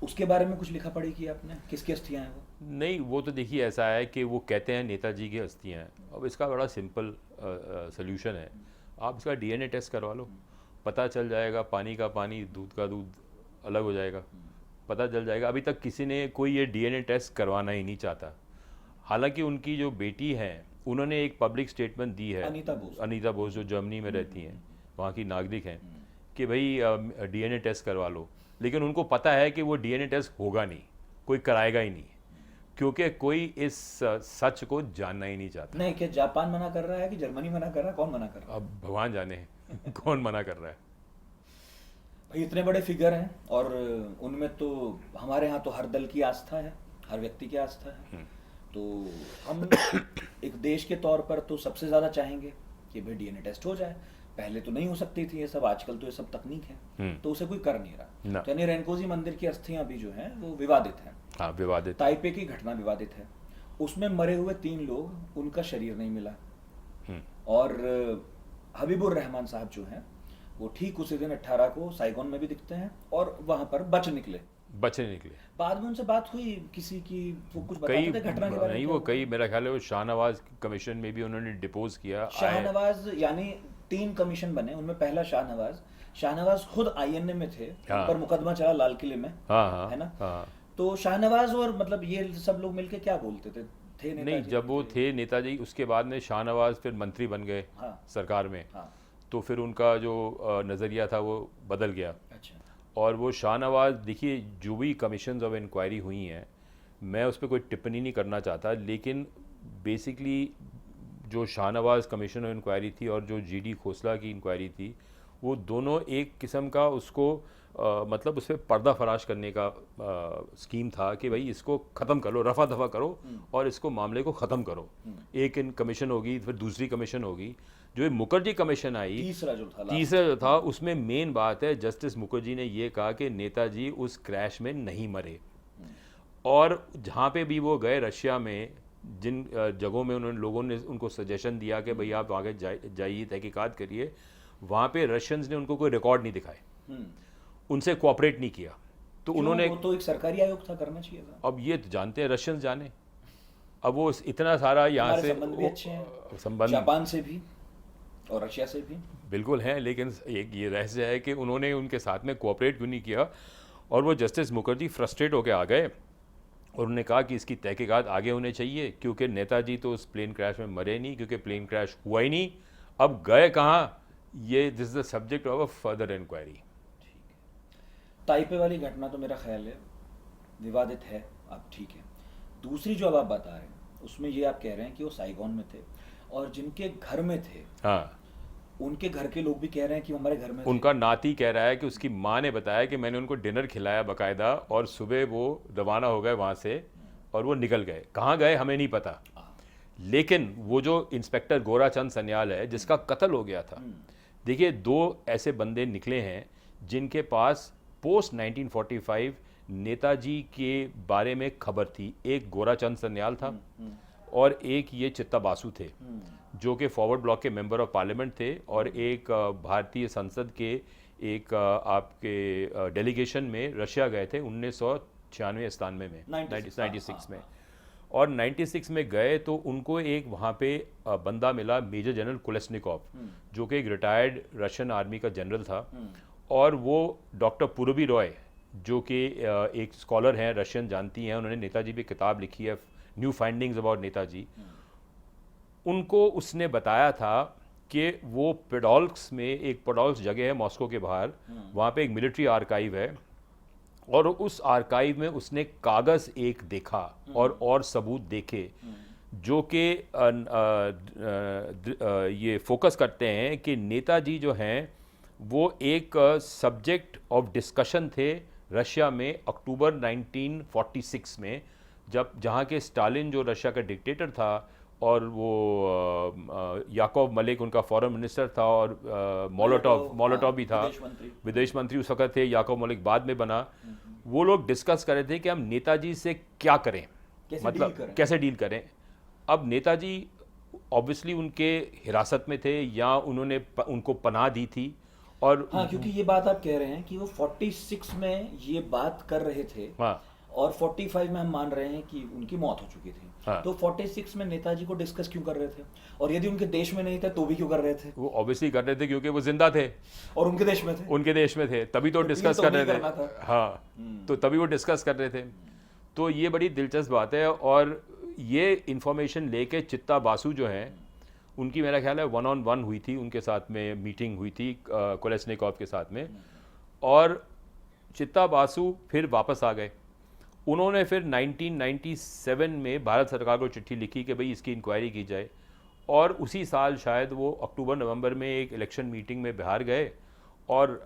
उसके बारे में कुछ लिखा पढ़ी की आपने? किसकी अस्थियां हैं वो? नहीं, वो तो देखिए ऐसा है कि वो कहते हैं नेताजी की अस्थियां हैं। अब इसका बड़ा सिंपल सोल्यूशन है, आप इसका डीएनए टेस्ट करवा लो, पता चल जाएगा। पानी का पानी, दूध का दूध अलग हो जाएगा, पता चल जाएगा। अभी तक किसी ने कोई ये डीएनए टेस्ट करवाना ही नहीं चाहता। हालांकि उनकी जो बेटी हैं उन्होंने एक पब्लिक स्टेटमेंट दी है, अनीता बोस जो जर्मनी में रहती हैं, वहाँ की नागरिक हैं, कि भाई डीएनए टेस्ट करवा लो। लेकिन उनको पता है कि वो डीएनए टेस्ट होगा नहीं, कोई कराएगा ही नहीं, क्योंकि कोई इस सच को जानना ही नहीं चाहता। नहीं, क्या जापान मना कर रहा है कि जर्मनी मना कर रहा है? कौन मना कर रहा है? अब भगवान जाने कौन मना कर रहा है। भाई इतने बड़े फिगर हैं और उनमें तो हमारे यहाँ तो हर दल की आस्था है, हर व्यक्ति की आस्था है। तो हम एक देश के तौर पर तो सबसे ज़्यादा चाहेंगे कि भाई डीएनए टेस्ट हो जाए। पहले तो नहीं हो सकती थी ये सब, आजकल तो ये सब तकनीक है, तो उसे कोई कर नहीं ना। रहा। यानी रेनकोजी मंदिर की अस्थियां भी जो हैं वो विवादित हैं। हाँ, विवादित। ताइपे की घटना विवादित है, उसमें मरे हुए 3 लोग, उनका शरीर नहीं मिला। और हबीबुर रहमान साहब जो हैं वो ठीक उसी दिन 18 को साइगोन में भी दिखते हैं और वहां पर बचे निकले। बाद में उनसे बात हुई किसी की, वो कुछ बताते थे घटना के बारे में? नहीं, वो कई, मेरा ख्याल है वो शाहनवाज कमीशन में भी उन्होंने डिपोज किया। शाहनवाज, यानी 3 कमीशन बने, उनमें पहला शाहनवाज खुद आईएनए में थे, उन पर मुकदमा चला लाल किले में, है ना? तो शाहनवाज और मतलब ये सब लोग मिलके क्या बोलते थे नहीं, जब वो थे नेताजी, उसके बाद में शाहनवाज फिर मंत्री बन गए सरकार में, तो फिर उनका जो नज़रिया था वो बदल गया। अच्छा। और वो शाहनवाज, देखिए जो भी कमीशंस ऑफ इंक्वायरी हुई हैं, मैं उस पर कोई टिप्पणी नहीं करना चाहता, लेकिन बेसिकली जो शाहनवाज कमीशन ऑफ इंक्वायरी थी और जो जीडी खोसला की इंक्वायरी थी, वो दोनों एक किस्म का उसको मतलब उस पर पर्दा फराश करने का स्कीम था कि भाई इसको ख़त्म करो, रफा दफा करो और इसको मामले को ख़त्म करो। एक इन कमीशन होगी, फिर दूसरी कमीशन होगी। जो ये मुखर्जी कमीशन आई, तीसरा जो था, उसमें मेन बात है, जस्टिस मुखर्जी ने ये कहा कि नेताजी उस क्रैश में नहीं मरे। और जहाँ पे भी वो गए रशिया में, जिन जगहों में उन्होंने, लोगों ने उनको सजेशन दिया कि भाई आप आगे जाइए, तहकीकात करिए, वहाँ पे रशियंस ने उनको कोई रिकॉर्ड नहीं दिखाए, उनसे कोऑपरेट नहीं किया। तो उन्होंने, वो तो एक सरकारी आयोग था, करना चाहिए था। अब ये तो जानते हैं, रशियंस जाने, अब वो इतना सारा यहाँ से संबंध भी अच्छे हैं, संबंध जापान से भी और रशिया से भी बिल्कुल हैं, लेकिन एक ये रहस्य है कि उन्होंने उनके साथ में कोऑपरेट क्यों नहीं किया। और वो जस्टिस मुखर्जी फ्रस्ट्रेट होकर आ गए और उन्होंने कहा कि इसकी तहकीकात आगे होने चाहिए, क्योंकि नेताजी तो उस प्लेन क्रैश में मरे नहीं, क्योंकि प्लेन क्रैश हुआ ही नहीं। अब गए कहाँ, ये this is the subject of a further inquiry. Taipei वाली घटना तो मेरा ख्याल है विवादित है, अब ठीक है। दूसरी जो अब आप बता रहे हैं, उसमें ये आप कह रहे हैं कि वो साइगोन में थे और जिनके घर में थे, हाँ, उनके घर के लोग भी कह रहे हैं कि हमारे घर में उनका नाती कह रहा है कि उसकी माँ ने बताया कि मैंने उनको डिनर खिलाया बाकायदा, और सुबह वो रवाना हो गए वहाँ से और वो निकल गए। कहाँ गए हमें नहीं पता, लेकिन वो जो इंस्पेक्टर गोराचंद सन्याल है जिसका कत्ल हो गया था, देखिए 2 ऐसे बंदे निकले हैं जिनके पास पोस्ट 1945 नेताजी के बारे में खबर थी। एक गोराचंद सन्याल था और एक ये चित्ता बासु थे, जो कि फॉरवर्ड ब्लॉक के मेंबर ऑफ पार्लियामेंट थे और एक भारतीय संसद के एक आपके डेलीगेशन में रशिया गए थे 1996 में 96 में। और 96 में गए तो उनको एक वहाँ पे बंदा मिला, मेजर जनरल कुलेस्निकोव, जो कि एक रिटायर्ड रशियन आर्मी का जनरल था। और वो डॉक्टर पूरबी रॉय, जो कि एक स्कॉलर हैं, रशियन जानती हैं, उन्होंने नेताजी पे किताब लिखी है, न्यू फाइंडिंग्स अबाउट नेताजी। उनको उसने बताया था कि वो पेडोल्स्क में, एक पेडोल्स्क जगह है मॉस्को के बाहर, वहाँ पे एक मिलिट्री आर्काइव है, और उस आर्काइव में उसने कागज़ एक देखा और सबूत देखे जो कि ये फोकस करते हैं कि नेताजी जो हैं वो एक सब्जेक्ट ऑफ डिस्कशन थे रशिया में अक्टूबर 1946 में, जहाँ के स्टालिन जो रशिया का डिक्टेटर था और वो याकोव मलिक उनका फॉरेन मिनिस्टर था, और मोलोटोव भी था, विदेश मंत्री उस वक्त थे, याकोव मलिक बाद में बना। वो लोग डिस्कस कर रहे थे कि हम नेताजी से क्या करें, मतलब कैसे डील करें। अब नेताजी ऑब्वियसली उनके हिरासत में थे या उन्होंने उनको पनाह दी थी। और हाँ, क्योंकि ये बात आप कह रहे हैं कि वो 46 में ये बात कर रहे थे, हाँ, और 45 में हम मान रहे हैं कि उनकी मौत हो चुकी थी। हाँ। तो 46 में नेताजी को डिस्कस क्यों कर रहे थे, और यदि उनके देश में नहीं थे तो भी क्यों कर रहे थे? वो ऑब्वियसली कर रहे थे क्योंकि वो जिंदा थे और उनके देश में थे, तभी तो डिस्कस कर रहे थे। हाँ, तो तभी वो डिस्कस कर रहे थे। तो ये बड़ी दिलचस्प बात है। और ये इंफॉर्मेशन लेके चित्ता बासु जो हैं, उनकी मेरा ख्याल है 1-on-1 हुई थी, उनके साथ में मीटिंग हुई थी कोलेस्निकोव के साथ में, और चित्ता बासु फिर वापस आ गए। उन्होंने फिर 1997 में भारत सरकार को चिट्ठी लिखी कि भाई इसकी इंक्वायरी की जाए, और उसी साल शायद वो अक्टूबर-नवंबर में एक इलेक्शन मीटिंग में बिहार गए, और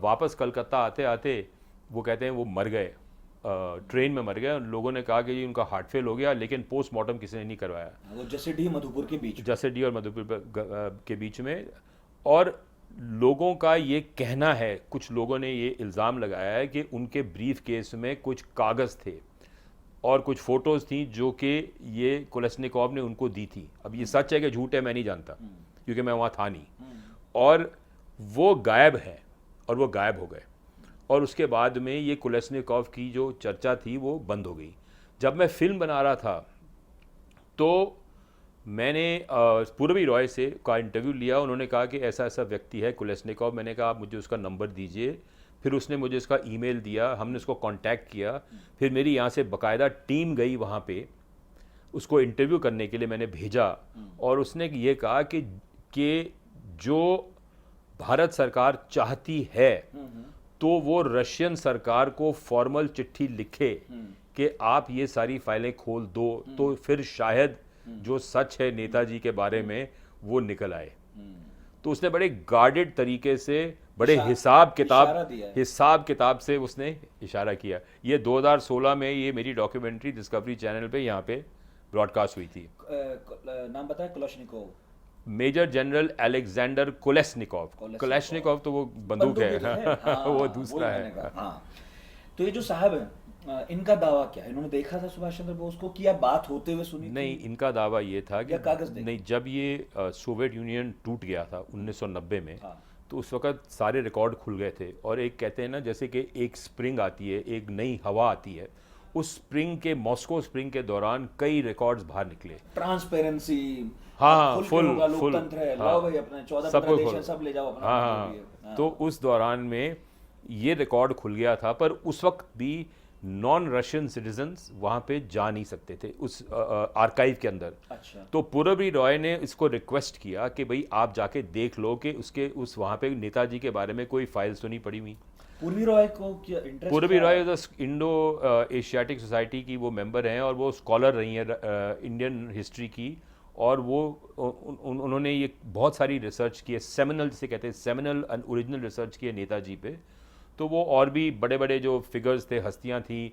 वापस कलकत्ता आते आते वो कहते हैं वो मर गए। ट्रेन में मर गए। लोगों ने कहा कि जी उनका हार्ट फेल हो गया, लेकिन पोस्टमार्टम किसी ने नहीं करवाया। वो जसीडीह मधुपुर के बीच। जसीडीह और मधुपुर के बीच में। और लोगों का ये कहना है, कुछ लोगों ने ये इल्ज़ाम लगाया है कि उनके ब्रीफ केस में कुछ कागज़ थे और कुछ फ़ोटोज़ थी जो कि ये कोलेस्निकोव ने उनको दी थी। अब ये सच है कि झूठ है मैं नहीं जानता, क्योंकि मैं वहाँ था नहीं। और वो गायब है, और वो गायब हो गए। और उसके बाद में ये कोलेस्निकोव की जो चर्चा थी वो बंद हो गई। जब मैं फिल्म बना रहा था तो मैंने पूर्वी रॉय से का इंटरव्यू लिया। उन्होंने कहा कि ऐसा ऐसा व्यक्ति है कोलेस्निकोव। मैंने कहा आप मुझे उसका नंबर दीजिए। फिर उसने मुझे उसका ईमेल दिया, हमने उसको कांटेक्ट किया। फिर मेरी यहाँ से बाकायदा टीम गई वहाँ पे, उसको इंटरव्यू करने के लिए मैंने भेजा। और उसने ये कहा कि जो भारत सरकार चाहती है तो वो रशियन सरकार को फॉर्मल चिट्ठी लिखे कि आप ये सारी फाइलें खोल दो, तो फिर शायद जो सच है नेताजी के बारे में वो निकल आए। तो उसने बड़े गार्डेड तरीके से, बड़े हिसाब किताब से उसने इशारा किया। ये 2016 में ये मेरी डॉक्यूमेंट्री डिस्कवरी चैनल पे यहाँ पे ब्रॉडकास्ट हुई थी। नाम बताया? कोलेस्निकोव, मेजर जनरल अलेक्जेंडर कोलेस्निकोव। कोलेस्निकोव तो वो बंदूक है, हाँ, वो दूसरा है। हाँ। तो ये जो साहब है, इनका दावा क्या है? इन्होंने देखा था सुभाष चंद्र बोस को, किया बात होते हुए सुनी नहीं, थी? इनका दावा ये था कि कागज नहीं, जब ये सोवियत यूनियन टूट गया था 1990 में, हाँ। तो उस वक्त सारे रिकॉर्ड खुल गए थे। और एक कहते हैं ना, जैसे कि एक स्प्रिंग आती है, एक नई हवा आती है, उस स्प्रिंग के, मॉस्को स्प्रिंग के दौरान कई रिकॉर्ड्स बाहर निकले। ट्रांसपेरेंसी, हाँ, फुल लोकतंत्र है, लाओ भाई अपने 14-15 देश हैं, सब ले जाओ अपना। हाँ। तो उस दौरान में ये रिकॉर्ड खुल गया था, पर उस वक्त भी नॉन रशियन सिटीजन्स वहाँ पे जा नहीं सकते थे उस आर्काइव के अंदर। अच्छा। तो पूर्वी रॉय ने इसको रिक्वेस्ट किया कि भाई आप जाके देख लो कि उसके उस वहाँ पे नेताजी के बारे में कोई फाइल्स तो नहीं पड़ी हुई। पूर्वी रॉय को क्या इंटरेस्ट? पूर्वी रॉय इंडो एशियाटिक सोसाइटी की वो मेंबर हैं और वो स्कॉलर रही हैं इंडियन हिस्ट्री की। और वो उन्होंने ये बहुत सारी रिसर्च की है, सेमिनल जिसे कहते हैं, सेमिनल एंड ओरिजिनल रिसर्च की है नेताजी पे। तो वो और भी बड़े बड़े जो फिगर्स थे, हस्तियां थी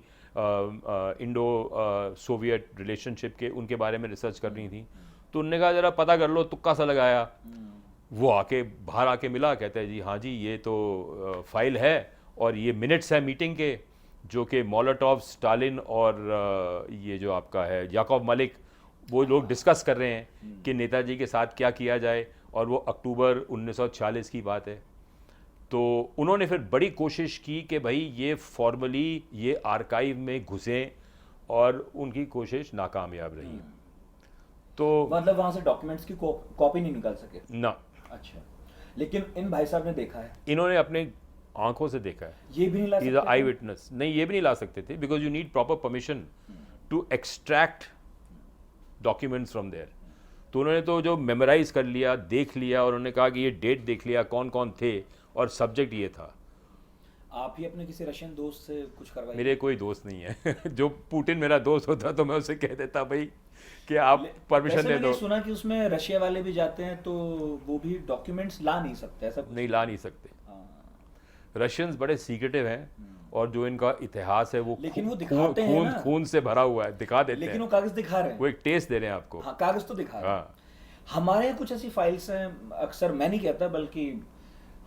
इंडो सोवियत रिलेशनशिप के, उनके बारे में रिसर्च कर रही थी। तो उनने कहा जरा पता कर लो, तुक्का सा लगाया। वो आके बाहर आके मिला, कहता है जी हाँ जी ये तो फाइल है और ये मिनट्स है मीटिंग के, जो कि मोलोटोव, स्टालिन और ये जो आपका है याकूब मलिक, वो लोग डिस्कस कर रहे हैं कि नेताजी के साथ क्या किया जाए। और वो अक्टूबर 1946 की बात है। तो उन्होंने फिर बड़ी कोशिश की कि भाई ये फॉर्मली ये आर्काइव में घुसें, और उनकी कोशिश नाकामयाब रही। तो मतलब वहां से डॉक्यूमेंट्स की कॉपी नहीं निकाल सके ना। अच्छा, लेकिन इन भाई साहब ने देखा है, इन्होंने अपने आंखों से देखा है। ये भी नहीं ला सकते? आई विटनेस नहीं, ये भी नहीं ला सकते थे, because you need proper permission to extract documents from there. तो उन्होंने तो जो मेमोराइज कर लिया, देख लिया, और उन्होंने कहा कि ये डेट देख लिया, कौन कौन थे, और सब्जेक्ट ये था। आप ही अपने किसी रशियन दोस्त से कुछ करवाइए? मेरे कोई दोस्त नहीं है जो पुतिन मेरा दोस्त होता तो मैं उसे कह देता भाई कि आप परमिशन दे दो। सुना कि उसमें रशिया वाले भी जाते हैं, तो वो भी डॉक्यूमेंट्स ला नहीं सकते, ऐसा कुछ? नहीं, ला नहीं सकते। रशियंस बड़े सीक्रेटिव हैं, और जो इनका इतिहास है वो लेकिन वो दिखाते हैं ना, खून से भरा हुआ है, दिखा देते हैं। लेकिन वो कागज दिखा रहे हैं, वो एक टेस्ट दे रहे हैं आपको। हाँ, कागज तो दिखा रहे हैं। हाँ। हमारे यहाँ कुछ ऐसी फाइल्स हैं, अक्सर मैं नहीं कहता बल्कि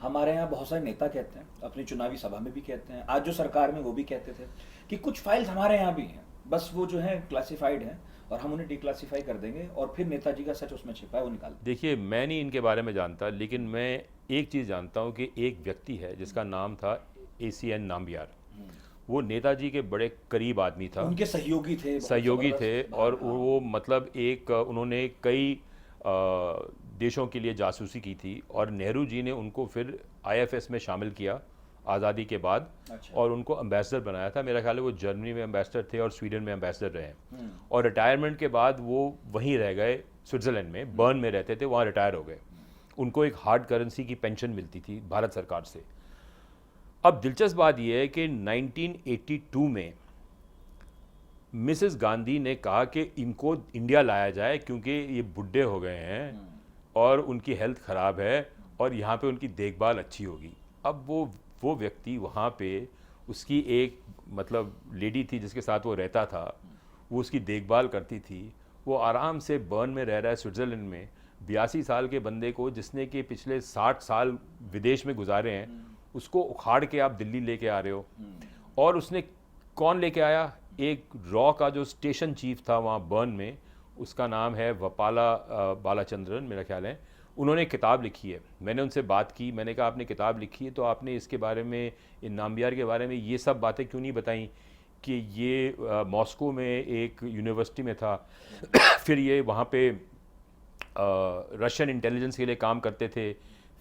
हमारे यहाँ बहुत सारे नेता कहते हैं, अपनी चुनावी सभा में भी कहते हैं, आज जो सरकार में वो भी कहते थे कि कुछ फाइल्स हमारे यहाँ भी हैं, बस वो जो है क्लासिफाइड हैं और हम उन्हें डिक्लासिफाई कर देंगे और फिर नेताजी का सच उसमें छिपा है वो निकाल। देखिए, मैं नहीं इनके बारे में जानता, लेकिन मैं एक चीज़ जानता हूँ कि एक व्यक्ति है जिसका नाम था ACN नाम्बियार। वो नेताजी के बड़े करीब आदमी था, उनके सहयोगी थे, और वो मतलब एक उन्होंने कई देशों के लिए जासूसी की थी, और नेहरू जी ने उनको फिर IFS में शामिल किया आज़ादी के बाद। अच्छा। और उनको एम्बेसडर बनाया था। मेरा ख्याल है वो जर्मनी में एम्बेसडर थे और स्वीडन में एम्बेसडर रहे। और रिटायरमेंट के बाद वो वहीं रह गए, स्विट्ज़रलैंड में, बर्न में रहते थे, वहाँ रिटायर हो गए। उनको एक हार्ड करेंसी की पेंशन मिलती थी भारत सरकार से। अब दिलचस्प बात यह है कि 1982 में मिसेस गांधी ने कहा कि इनको इंडिया लाया जाए, क्योंकि ये बुढ़े हो गए हैं और उनकी हेल्थ ख़राब है, और यहाँ पे उनकी देखभाल अच्छी होगी। अब वो व्यक्ति वहाँ पे उसकी एक मतलब लेडी थी जिसके साथ वो रहता था, वो उसकी देखभाल करती थी। वो आराम से बर्न में रह रहा है स्विट्ज़रलैंड में, 82 साल के बंदे को, जिसने कि पिछले 60 साल विदेश में गुजारे हैं, उसको उखाड़ के आप दिल्ली लेके आ रहे हो। और उसने कौन लेके आया? एक रॉ का जो स्टेशन चीफ था वहाँ बर्न में, उसका नाम है वपाला बालाचंद्रन मेरा ख्याल है। उन्होंने किताब लिखी है, मैंने उनसे बात की, मैंने कहा आपने किताब लिखी है तो आपने इसके बारे में, इन नाम्बियार के बारे में ये सब बातें क्यों नहीं बताई कि ये मॉस्को में एक यूनिवर्सिटी में था फिर ये वहाँ पे रशियन इंटेलिजेंस के लिए काम करते थे,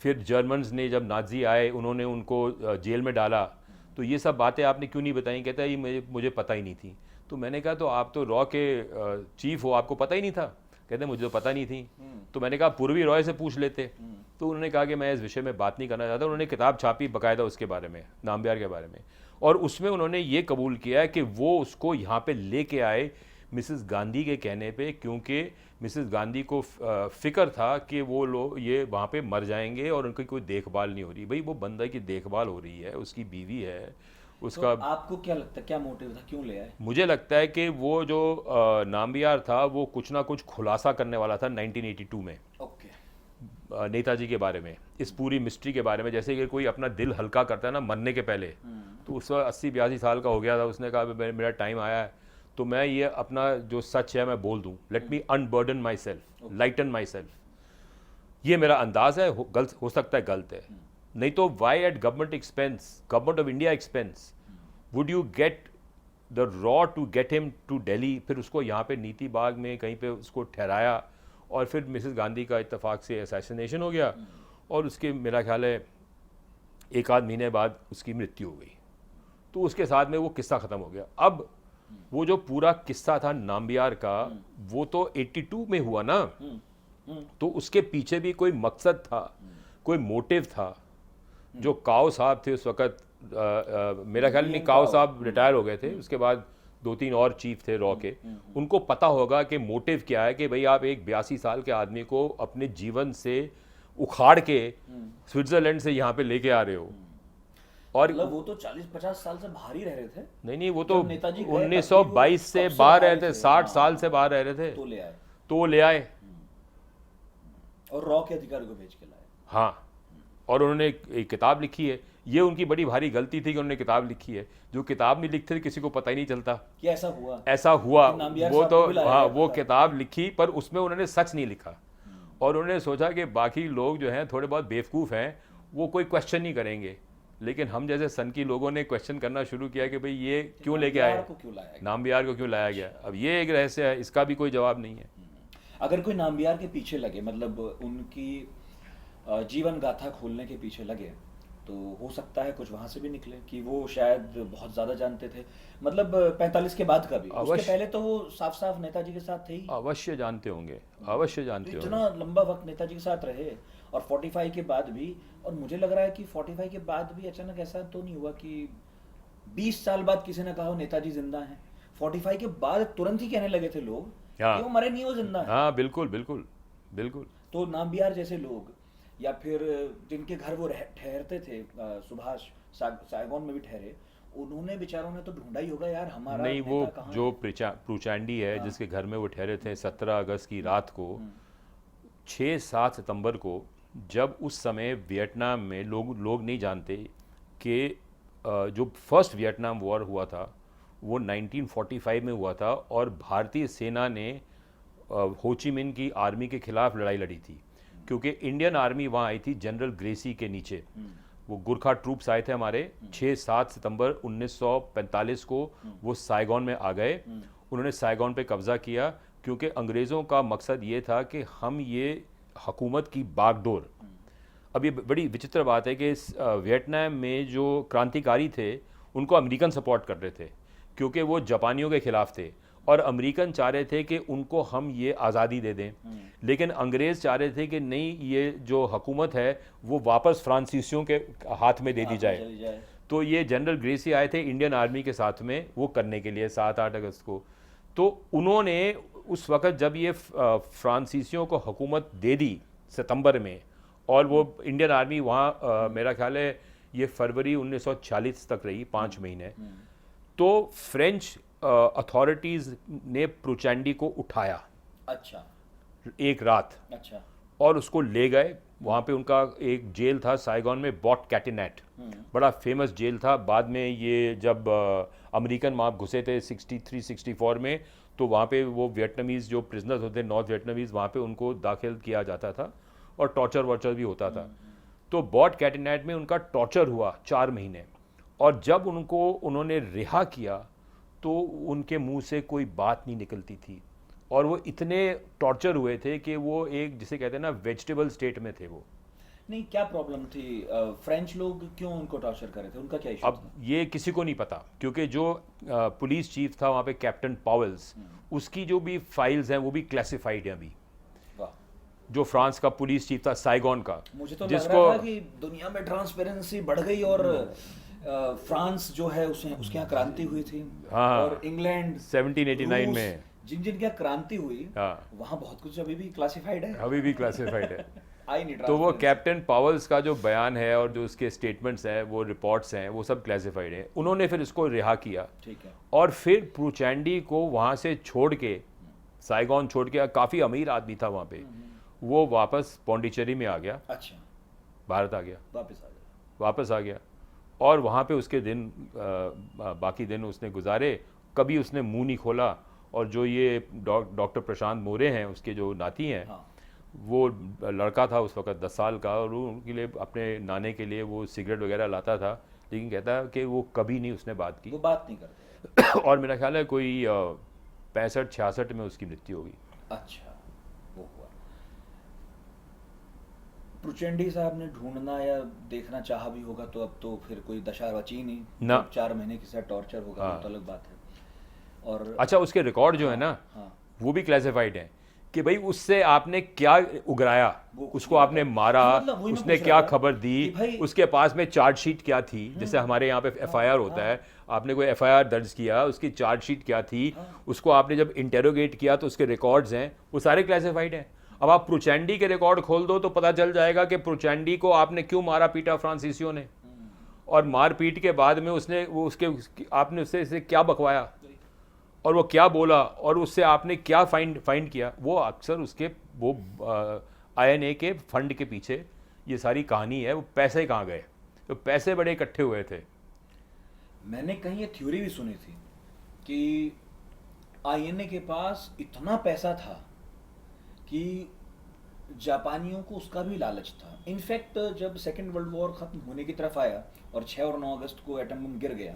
फिर जर्मन्स ने जब नाजी आए उन्होंने उनको जेल में डाला, तो ये सब बातें आपने क्यों नहीं बताई? कहता है ये मुझे पता ही नहीं थी। तो मैंने कहा तो आप तो रॉ के चीफ हो, आपको पता ही नहीं था? कहते मुझे तो पता नहीं थी। तो मैंने कहा पूर्वी रॉय से पूछ लेते। तो उन्होंने कहा कि मैं इस विषय में बात नहीं करना चाहता। उन्होंने किताब छापी बाकायदा उसके बारे में, नाम्बियार के बारे में, और उसमें उन्होंने ये कबूल किया है कि वो उसको यहाँ पे लेके आए मिसेस गांधी के कहने पे, क्योंकि मिसेस गांधी को फिक्र था कि वो लोग ये वहाँ पे मर जाएंगे और उनकी कोई देखभाल नहीं हो रही। भाई वो बंदा की देखभाल हो रही है, उसकी बीवी है, उसका। तो आपको क्या लगता है क्या मोटिव था, क्यों ले आए? मुझे लगता है कि वो जो नाम्बियार था वो कुछ ना कुछ खुलासा करने वाला था 1982 में ओके। नेताजी के बारे में, इस पूरी मिस्ट्री के बारे में। जैसे कि कोई अपना दिल हल्का करता है ना मरने के पहले, तो उस वक्त 80-82 साल का हो गया था, उसने कहा मेरा टाइम आया है तो मैं ये अपना जो सच है मैं बोल दूं, let me unburden my self, lighten my self. ये मेरा अंदाज है, गलत हो सकता है, गलत है। नहीं तो why at government expense, government of India expense would you get the रॉ to get him to Delhi? फिर उसको यहाँ पे नीति बाग में कहीं पे उसको ठहराया, और फिर मिसेस गांधी का इत्तेफाक से असैसिनेशन हो गया, और उसके मेरा ख्याल है 1 आध महीने बाद उसकी मृत्यु हो गई। तो उसके साथ में वो किस्सा ख़त्म हो गया। अब वो जो पूरा किस्सा था नाम्बियार का, वो तो 82 में हुआ ना, तो उसके पीछे भी कोई मकसद था, कोई मोटिव था। जो काओ साहब थे उस वक़्त, मेरा ख्याल नहीं, काओ साहब रिटायर हो गए थे, उसके बाद 2-3 और चीफ थे रॉ के, उनको पता होगा कि मोटिव क्या है, कि भाई आप एक 82 साल के आदमी को अपने जीवन से उखाड़ के स्विट्जरलैंड से यहाँ पे लेके आ रहे हो। और मतलब वो तो 40-50 साल से बाहर ही रह रहे थे। नहीं, वो तो जब नेताजी गए, 1922 से सबसे बाहर रहे बाहर थे, थे। 60 हाँ, साल से बाहर रह रहे थे, तो ले आए, तो वो ले आए। और रॉ के अधिकारी को भेज के लाए। हाँ, और उन्होंने एक किताब लिखी है। ये उनकी बड़ी भारी गलती थी कि उन्होंने किताब लिखी है। जो किताब नहीं लिखते थे किसी को पता ही नहीं चलता कि ऐसा हुआ। ऐसा हुआ। कि नाम्बियार वो साहब तो को भी लाया हाँ, गया वो था। किताब लिखी पर उसमें उन्होंने सच नहीं लिखा, और उन्होंने सोचा कि बाकी लोग जो हैं थोड़े बहुत बेवकूफ़ हैं, वो कोई क्वेश्चन नहीं करेंगे। लेकिन हम जैसे सन की लोगों ने क्वेश्चन करना शुरू किया कि भाई ये क्यों लेके आए, नाम्बियार को क्यों लाया गया। अब ये एक रहस्य है, इसका भी कोई जवाब नहीं है। अगर कोई नाम्बियार के पीछे लगे, मतलब उनकी जीवन गाथा खोलने के पीछे लगे, तो हो सकता है कुछ वहां से भी निकले कि वो शायद बहुत ज्यादा जानते थे। मतलब 45 के बाद का भी, उसके पहले तो वो साफ साफ नेताजी के साथ थे ही। अवश्य जानते होंगे, अवश्य जानते होंगे। इतना लंबा वक्त नेताजी के साथ रहे, और 45 के बाद भी। और मुझे लग रहा है कि 45 के बाद भी अचानक ऐसा तो नहीं हुआ कि 20 साल बाद किसी ने कहा नेताजी जिंदा हैं। 45 के बाद तुरंत ही कहने लगे थे लोग कि वो मरे नहीं, वो जिंदा है। हाँ, बिल्कुल बिल्कुल बिल्कुल। तो नाम्बियार जैसे लोग, या फिर जिनके घर वो ठहरते थे, सुभाष साइगोन में भी ठहरे, उन्होंने बेचारों ने तो ढूंढा ही होगा यार हमारा नहीं। वो नेता कहाँ जो प्रूचांडी है, जिसके घर में वो ठहरे थे 17 अगस्त की रात को, 6-7 सितंबर को, जब उस समय वियतनाम में लोग नहीं जानते कि जो फर्स्ट वियतनाम वॉर हुआ था वो 1945 में हुआ था, और भारतीय सेना ने हो ची मिन्ह की आर्मी के खिलाफ लड़ाई लड़ी थी, क्योंकि इंडियन आर्मी वहाँ आई थी जनरल ग्रेसी के नीचे। वो गुरखा ट्रूप्स आए थे हमारे। 6-7 सितंबर 1945 को वो साइगोन में आ गए। उन्होंने साइगोन पे कब्जा किया, क्योंकि अंग्रेज़ों का मकसद ये था कि हम ये हुकूमत की बागडोर। अब ये बड़ी विचित्र बात है कि वियतनाम में जो क्रांतिकारी थे उनको अमेरिकन सपोर्ट कर रहे थे, क्योंकि वो जापानियों के खिलाफ थे, और अमेरिकन चाह रहे थे कि उनको हम ये आज़ादी दे दें। लेकिन अंग्रेज़ चाह रहे थे कि नहीं, ये जो हुकूमत है वो वापस फ्रांसीसियों के हाथ में दे दी जाए। तो ये जनरल ग्रेसी आए थे इंडियन आर्मी के साथ में वो करने के लिए 7-8 अगस्त को। तो उन्होंने उस वक़्त जब ये फ्रांसीसियों को हुकूमत दे दी सितंबर में, और वो इंडियन आर्मी वहाँ मेरा ख्याल है ये फरवरी 1946 तक रही, 5 महीने। तो फ्रेंच अथॉरिटीज़ ने प्रोचेंडी को उठाया अच्छा एक रात अच्छा। और उसको ले गए। वहाँ पे उनका एक जेल था साइगॉन में, बॉट कैटिनेट, बड़ा फेमस जेल था। बाद में ये जब अमेरिकन वहाँ घुसे थे 63-64 में, तो वहाँ पे वो वियतनामीज़ जो प्रिजनर्स होते नॉर्थ वियतनामीज़, वहाँ पे उनको दाखिल किया जाता था और टॉर्चर वॉर्चर भी होता था। तो बॉट कैटिनेट में उनका टॉर्चर हुआ 4 महीने, और जब उन्होंने रिहा किया तो उनके मुंह से कोई बात नहीं निकलती थी, और वो इतने टॉर्चर हुए थे कि वो एक, जिसे कहते हैं ना, वेजिटेबल स्टेट में थे वो। नहीं, क्या प्रॉब्लम थी? फ्रेंच लोग क्यों उनको टॉर्चर कर रहे थे? उनका क्या इशू अब था? ये किसी को नहीं पता, क्योंकि जो पुलिस चीफ था वहाँ पे, कैप्टन पावेल्स, उसकी जो भी फाइल्स हैं वो भी क्लासिफाइड हैं अभी। वाह। जो फ्रांस का पुलिस चीफ था साइगॉन का, मुझे तो लग रहा था कि दुनिया में ट्रांसपेरेंसी बढ़ गई और फ्रांस जो है उसके यहाँ क्रांति हुई थी। हाँ, और इंग्लैंड 1789 रूस, में जिन जिन क्या क्रांति हुई, हाँ, वहाँ बहुत कुछ अभी भी क्लासिफाइड है। अभी भी क्लासिफाइड है। आई नहीं तो वो transparency। कैप्टन पावेल्स का जो बयान है और जो उसके स्टेटमेंट्स हैं, वो रिपोर्ट्स हैं, वो सब क्लासिफाइड हैं। उन्होंने फिर इसको रिहा किया, ठीक है। और फिर प्रूचैंडी को वहाँ से छोड़ के, साइगॉन छोड़ के, काफ़ी अमीर आदमी था वहाँ पे, वो वापस पौंडीचेरी में आ गया, अच्छा, भारत आ गया, वापस आ गया। और वहाँ पे उसके दिन बाकी दिन उसने गुजारे, कभी उसने मुंह नहीं खोला। और जो ये डॉक्टर प्रशांत मोरे हैं, उसके जो नाती हैं, हाँ। वो लड़का था उस वक्त 10 साल का, और उनके लिए, अपने नाने के लिए वो सिगरेट वगैरह लाता था, लेकिन कहता है कि वो कभी नहीं उसने बात की। वो बात नहीं करते। और मेरा ख्याल है कोई 65-66 में उसकी मृत्यु होगी। अच्छा, वो हुआ। प्रुचेंडी साहब ने ढूंढना या देखना चाहा भी होगा तो अब तो फिर कोई दशा बची नहीं ना। 4 महीने के साथ टॉर्चर होगा, हाँ। वो तो अलग बात है। और अच्छा, उसके रिकॉर्ड जो है ना, हाँ, वो भी क्लासिफाइड हैं कि भाई उससे आपने क्या उगराया, उसको आपने मारा, मतलब वही मैं उसने पूछ क्या रहा था खबर कि दी, भाई। उसके पास में चार्जशीट क्या थी, जैसे हमारे यहाँ पे एफआईआर होता है, आपने कोई एफआईआर दर्ज किया, उसकी चार्जशीट क्या थी, उसको आपने जब इंटेरोगेट किया तो उसके रिकॉर्ड्स हैं, वो सारे क्लासिफाइड हैं। अब आप प्रूचैंडी के रिकॉर्ड खोल दो तो पता चल जाएगा कि प्रूचैंडी को आपने क्यों मारा पीटा फ्रांसीसियों ने, और मार पीट के बाद में आपने उससे क्या बकवाया, और वो क्या बोला, और उससे आपने क्या फाइंड किया। वो अक्सर उसके वो आईएनए के फंड के पीछे ये सारी कहानी है। वो पैसे कहाँ गए, तो पैसे बड़े इकट्ठे हुए थे। मैंने कहीं ये थ्योरी भी सुनी थी कि आईएनए के पास इतना पैसा था कि जापानियों को उसका भी लालच था। इनफैक्ट जब सेकेंड वर्ल्ड वॉर खत्म होने की तरफ आया और 6 और 9 अगस्त को एटम बम गिर गया,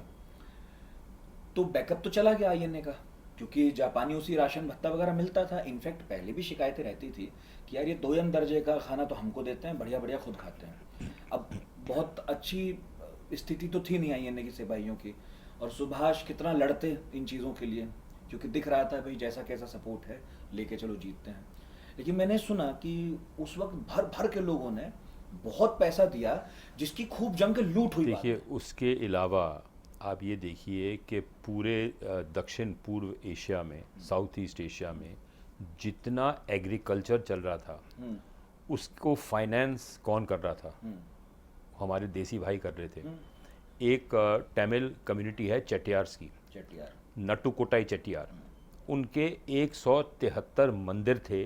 तो बैकअप तो चला गया आईएनए का, क्योंकि जापानियों से राशन भत्ता वगैरह मिलता था। इनफैक्ट पहले भी शिकायतें रहती थी कि यार ये 2 दर्जे का खाना तो हमको देते हैं, बढ़िया बढ़िया खुद खाते हैं। अब बहुत अच्छी स्थिति तो थी नहीं आईएनए के सिपाहियों की, और सुभाष कितना लड़ते इन चीज़ों के लिए, क्योंकि दिख रहा था भाई जैसा कैसा सपोर्ट है, लेके चलो जीतते हैं। लेकिन मैंने सुना कि उस वक्त भर भर के लोगों ने बहुत पैसा दिया, जिसकी खूब जंग के लूट हुई। देखिए, उसके अलावा आप ये देखिए कि पूरे दक्षिण पूर्व एशिया में, साउथ ईस्ट एशिया में जितना एग्रीकल्चर चल रहा था, उसको फाइनेंस कौन कर रहा था? हमारे देसी भाई कर रहे थे। एक तमिल कम्युनिटी है चेट्टियार्स की, नट्टुकोटाई चेट्टियार, उनके 173 मंदिर थे,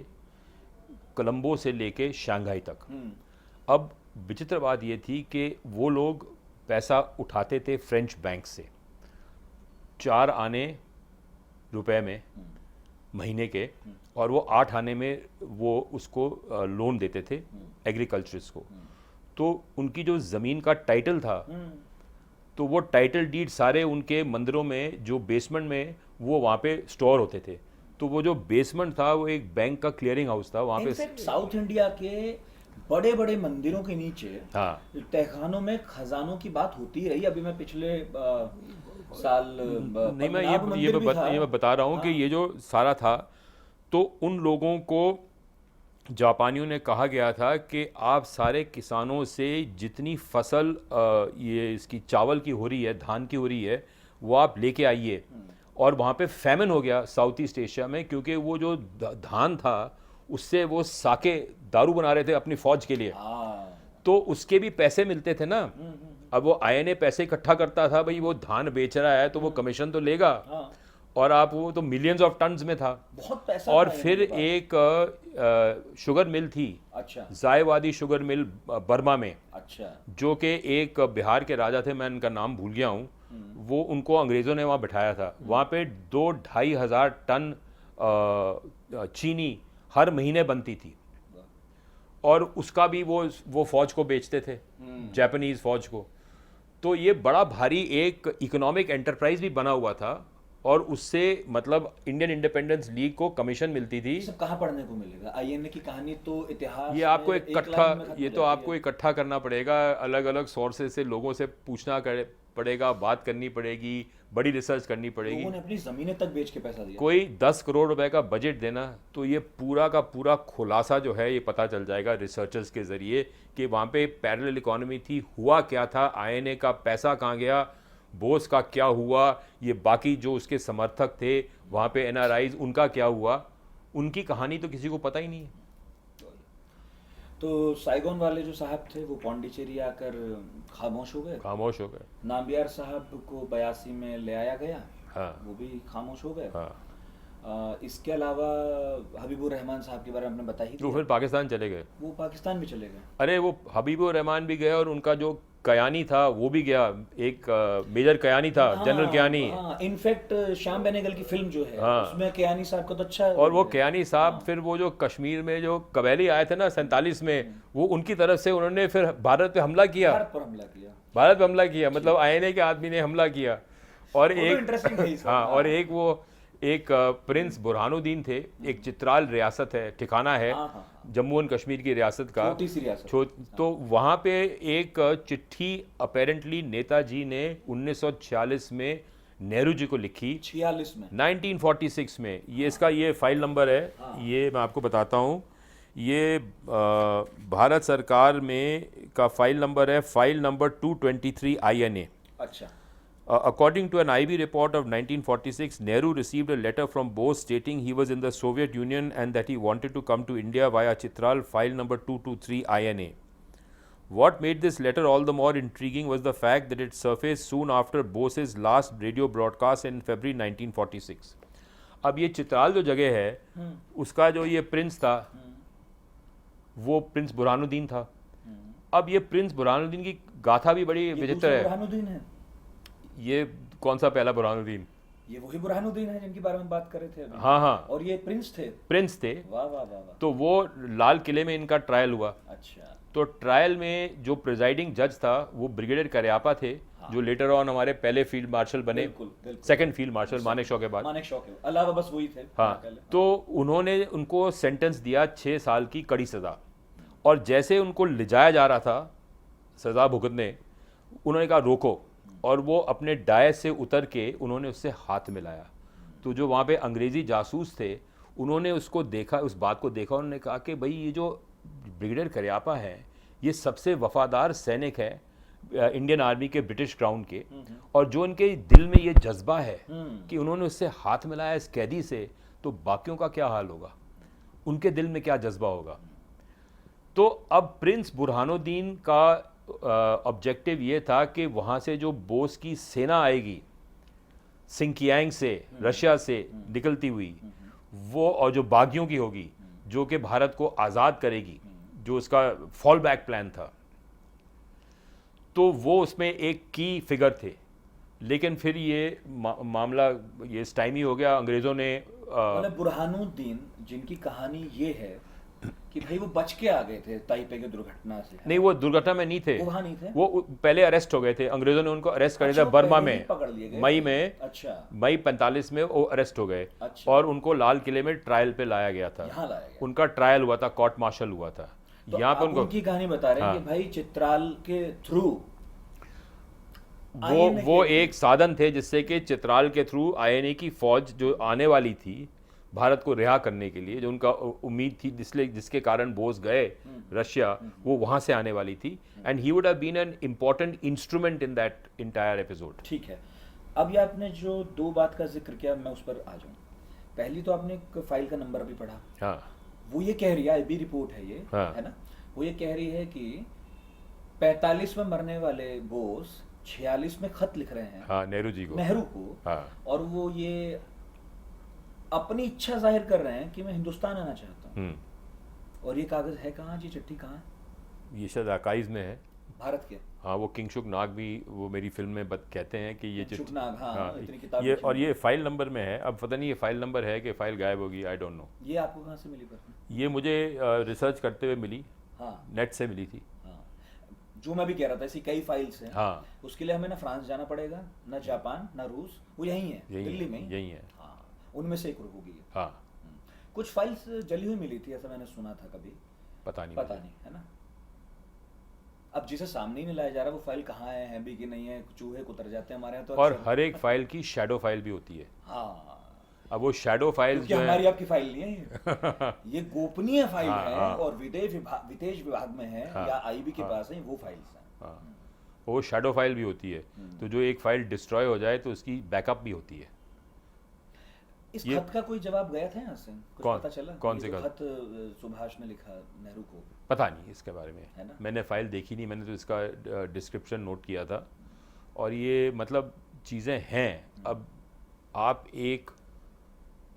कोलंबो से लेके शंघाई तक। अब विचित्र बात ये थी कि वो लोग पैसा उठाते थे फ्रेंच बैंक से 4 आने रुपए में महीने के, और वो 8 आने में वो उसको लोन देते थे एग्रीकल्चरिस्ट को। तो उनकी जो ज़मीन का टाइटल था, तो वो टाइटल डीड सारे उनके मंदिरों में जो बेसमेंट में वो वहाँ पे स्टोर होते थे। तो वो जो बेसमेंट था वो एक बैंक का क्लियरिंग हाउस था वहाँ पे। साउथ इंडिया के बड़े बड़े मंदिरों के नीचे, हाँ, तहखानों में खजानों की बात होती रही। अभी मैं पिछले साल नहीं, मैं ये बता रहा हूँ कि ये जो सारा था, तो उन लोगों को जापानियों ने कहा गया था कि आप सारे किसानों से जितनी फसल ये इसकी चावल की हो रही है, धान की हो रही है, वो आप लेके आइए। और वहाँ पे फैमिन हो गया साउथ ईस्ट एशिया में, क्योंकि वो जो धान था उससे वो साके दारू बना रहे थे अपनी फौज के लिए, तो उसके भी पैसे मिलते थे ना। अब वो आईएनए पैसे इकट्ठा करता था, भाई वो धान बेच रहा है तो वो कमीशन तो लेगा, हाँ, और आप वो तो मिलियंस ऑफ टन्स में था। बहुत पैसा और था फिर इनके पास। एक शुगर मिल थी, अच्छा जायवादी शुगर मिल बर्मा में, अच्छा। जो कि एक बिहार के राजा थे, मैं उनका नाम भूल गया हूँ, वो उनको अंग्रेज़ों ने वहाँ बिठाया था। वहाँ पे 2-2.5 हज़ार टन चीनी हर महीने बनती थी, और उसका भी वो फौज को बेचते थे, जापानीज़ फौज को। तो ये बड़ा भारी एक इकोनॉमिक एंटरप्राइज भी बना हुआ था, और उससे मतलब इंडियन इंडिपेंडेंस लीग को कमीशन मिलती थी। ये सब कहाँ पढ़ने को मिलेगा? आईएनए की कहानी तो इतिहास ये आपको में एक इकट्ठा लाइन में खत्म ये हो तो जाती आपको है। इकट्ठा करना पड़ेगा, अलग अलग सोर्सेज से लोगों से पूछना पड़ेगा, बात करनी पड़ेगी, बड़ी रिसर्च करनी पड़ेगी। लोगों ने अपनी जमीनें तक बेच के पैसा दिया। कोई 10 करोड़ रुपए का बजट देना, तो ये पूरा का पूरा खुलासा जो है ये पता चल जाएगा रिसर्चर्स के ज़रिए कि वहाँ पे पैरेलल इकोनॉमी थी, हुआ क्या था, आईएनए का पैसा कहाँ गया, बोस का क्या हुआ, ये बाकी जो उसके समर्थक थे वहाँ पे एनआरआईज, उनका क्या हुआ, उनकी कहानी तो किसी को पता ही नहीं है। तो साइगोन वाले जो साहब थे वो पौंडीचेरी आकर खामोश हो गए। खामोश हो गए। नाम्बियार साहब को 82 में ले आया गया, हाँ वो भी खामोश हो गए। हाँ। इसके अलावा हबीबुर रहमान साहब के बारे में आपने बताया ही तो दिया। फिर पाकिस्तान चले गए। वो पाकिस्तान भी चले गए। अरे वो हबीबुर रहमान भी गए, और उनका जो कयानी था वो भी गया, एक मेजर कयानी था, जनरल कयानी। इनफैक्ट श्याम बेनेगल की फिल्म जो है हाँ। उसमें कयानी साहब का तो अच्छा और वो है। कयानी साहब फिर वो जो कश्मीर में जो कबैली आए थे ना 47 में, वो उनकी तरफ से उन्होंने फिर भारत पे हमला किया। भारत पर हमला किया। भारत पे हमला किया, मतलब आईएनए के आदमी ने हमला किया। और वो तो एक इंटरेस्टिंग है हाँ, और एक वो एक प्रिंस बुरहानुद्दीन थे, एक चित्राल रियासत है, ठिकाना है हाँ, हाँ, जम्मू एंड कश्मीर की रियासत का, छोटी सी रियासत। तो वहाँ पे एक चिट्ठी अपेरेंटली नेताजी ने 1946 में नेहरू जी को लिखी, 46 में 1946 में। ये इसका ये फाइल नंबर है, ये मैं आपको बताता हूँ, ये भारत सरकार में का फाइल नंबर है, फाइल नंबर 223 INA। अच्छा। According to an IB report of 1946, Nehru received a letter from Bose stating he was in the Soviet Union and that he wanted to come to India via Chitral, file number 223 INA. What made this letter all the more intriguing was the fact that it surfaced soon after Bose's last radio broadcast in February 1946. अब ये चित्राल जो जगह है, उसका जो ये Prince था, वो प्रिंस बुरहानुद्दीन था। अब ये प्रिंस बुरहानुद्दीन की गाथा भी बड़ी विचित्र है। बुरहानुद्दीन है ये कौन सा पहला बुरहानुद्दीन? ये वही बुरहानुद्दीन है जिनके बारे में बात कर रहे थे अभी। हाँ हाँ, और ये प्रिंस थे। प्रिंस थे। वाह वाह वाह वाह। तो वो लाल किले में इनका ट्रायल हुआ। अच्छा। तो ट्रायल में जो प्रिजाइडिंग जज था वो ब्रिगेडियर करियापा थे, जो लेटर ऑन हमारे पहले फील्ड मार्शल बने, बिल्कुल बिल्कुल। सेकंड फील्ड मार्शल मानेकशॉ के बाद। मानेकशॉ के अलावा बस वही थे। हाँ, तो उन्होंने उनको सेंटेंस दिया 6 साल की कड़ी सज़ा, और जैसे उनको ले जाया जा रहा था सज़ा भुगतने, उन्होंने कहा रोको, और वो अपने डाय से उतर के उन्होंने उससे हाथ मिलाया। तो जो वहाँ पे अंग्रेज़ी जासूस थे उन्होंने उसको देखा, उस बात को देखा, उन्होंने कहा कि भाई ये जो ब्रिगेडियर करियापा है ये सबसे वफादार सैनिक है इंडियन आर्मी के, ब्रिटिश क्राउन के, और जो इनके दिल में ये जज्बा है कि उन्होंने उससे हाथ मिलाया इस कैदी से, तो बाकियों का क्या हाल होगा, उनके दिल में क्या जज्बा होगा। तो अब प्रिंस बुरहानुद्दीन का ऑब्जेक्टिव ये था कि वहाँ से जो बोस की सेना आएगी सिंकियांग से, रशिया से निकलती हुई, वो और जो बागियों की होगी, जो कि भारत को आज़ाद करेगी, जो उसका फॉल बैक प्लान था, तो वो उसमें एक की फिगर थे। लेकिन फिर ये मामला ये स्टाइमी हो गया। अंग्रेज़ों ने बुरहानुद्दीन जिनकी कहानी ये है कि भाई वो बच के आ गए थे ताइपे की दुर्घटना से। नहीं, वो दुर्घटना में नहीं थे, वो वहाँ नहीं थे, वो पहले अरेस्ट हो गए थे। अंग्रेजों ने उनको अरेस्ट कर अच्छा, दिया बर्मा पहले ही में, पकड़ लिए गए मई थे। में। अच्छा। मई 45 में वो अरेस्ट हो गए, अच्छा। और उनको लाल किले में ट्रायल पे लाया गया था। यहाँ लाया गया। उनका ट्रायल हुआ था, कोर्ट मार्शल हुआ था। तो यहाँ पे आप उनको उनकी कहानी बता रहे हैं हाँ। कि भाई चित्राल के थ्रू वो एक साधन थे जिससे कि चित्राल के थ्रू आईएनए की फौज जो आने वाली थी भारत को रिहा करने के लिए, जो उनका उम्मीद थी, जिसके कारण बोस गए रशिया, वो वहाँ से आने वाली थी, and he would have been an important instrument in that entire episode. ठीक है। अब ये आपने जो दो बात का जिक्र किया, मैं उस पर आ जाऊँ। पहली तो आपने एक फाइल का नंबर भी पढ़ा। हाँ, वो ये कह रही है, आईबी रिपोर्ट है ये, हाँ। है ना, वो ये कह रही है कि 45 में मरने वाले बोस 46 में खत लिख रहे हैं हाँ, नेहरू जी को। नेहरू को। हाँ। और वो ये अपनी इच्छा जाहिर कर रहे हैं कि मैं हिंदुस्तान आना चाहता हूँ। और ये कागज है कहाँ जी, चिट्ठी कहाँ है? ये शायद आर्काइव्स में है भारत के। हाँ, वो किंगशुक नाग भी वो मेरी फिल्म में कहते हैं कि ये किंगशुक नाग, हाँ, इतनी किताब ये, लिखी और हुई ये फाइल नंबर में है। अब पता नहीं ये फाइल नंबर है कि फाइल गायब होगी, आई डोंट नो। ये आपको कहाँ से मिली पर? ये मुझे रिसर्च करते हुए मिली। हाँ, नेट से मिली थी। हाँ, जो मैं भी कह रहा था, ऐसी कई फाइल्स हैं। हाँ, उसके लिए हमें ना फ्रांस जाना पड़ेगा, ना जापान, ना रूस, वो यहीं है, दिल्ली में ही। यही है। हाँ, उनमें से एक होगी ये। हाँ, कुछ फाइल्स जली हुई मिली थी, ऐसा मैंने सुना था कभी। पता नहीं है ना। अब जिसे सामने ही नहीं लाया जा रहा वो फाइल कहाँ है भी कि नहीं है, चूहे उतर जाते हैं हमारे यहाँ तो और अक्सर। हर एक फाइल की शैडो फाइल भी होती है। हाँ, अब वो शैडो फाइल क्योंकि जो है हमारी आपकी फाइल नहीं है ये गोपनीय फाइल हाँ, है। हाँ। और विदेश विभाग में है, हाँ, या आईबी के हाँ। पास है, वो फाइल्स हैं। हाँ, वो शैडो फाइल भी होती है। तो जो एक फाइल डिस्ट्रॉय हो जाए तो उसकी बैकअप भी होती है। इस खत का कोई जवाब गया था यहाँ से? कुछ पता चला? कौन से खत सुभाष ने लिखा नेहरू को? पता नहीं इसके बारे में, है ना? मैंने फाइल देखी नहीं, मैंने तो इसका डिस्क्रिप्शन नोट किया था। और ये मतलब चीज़ें हैं। अब आप एक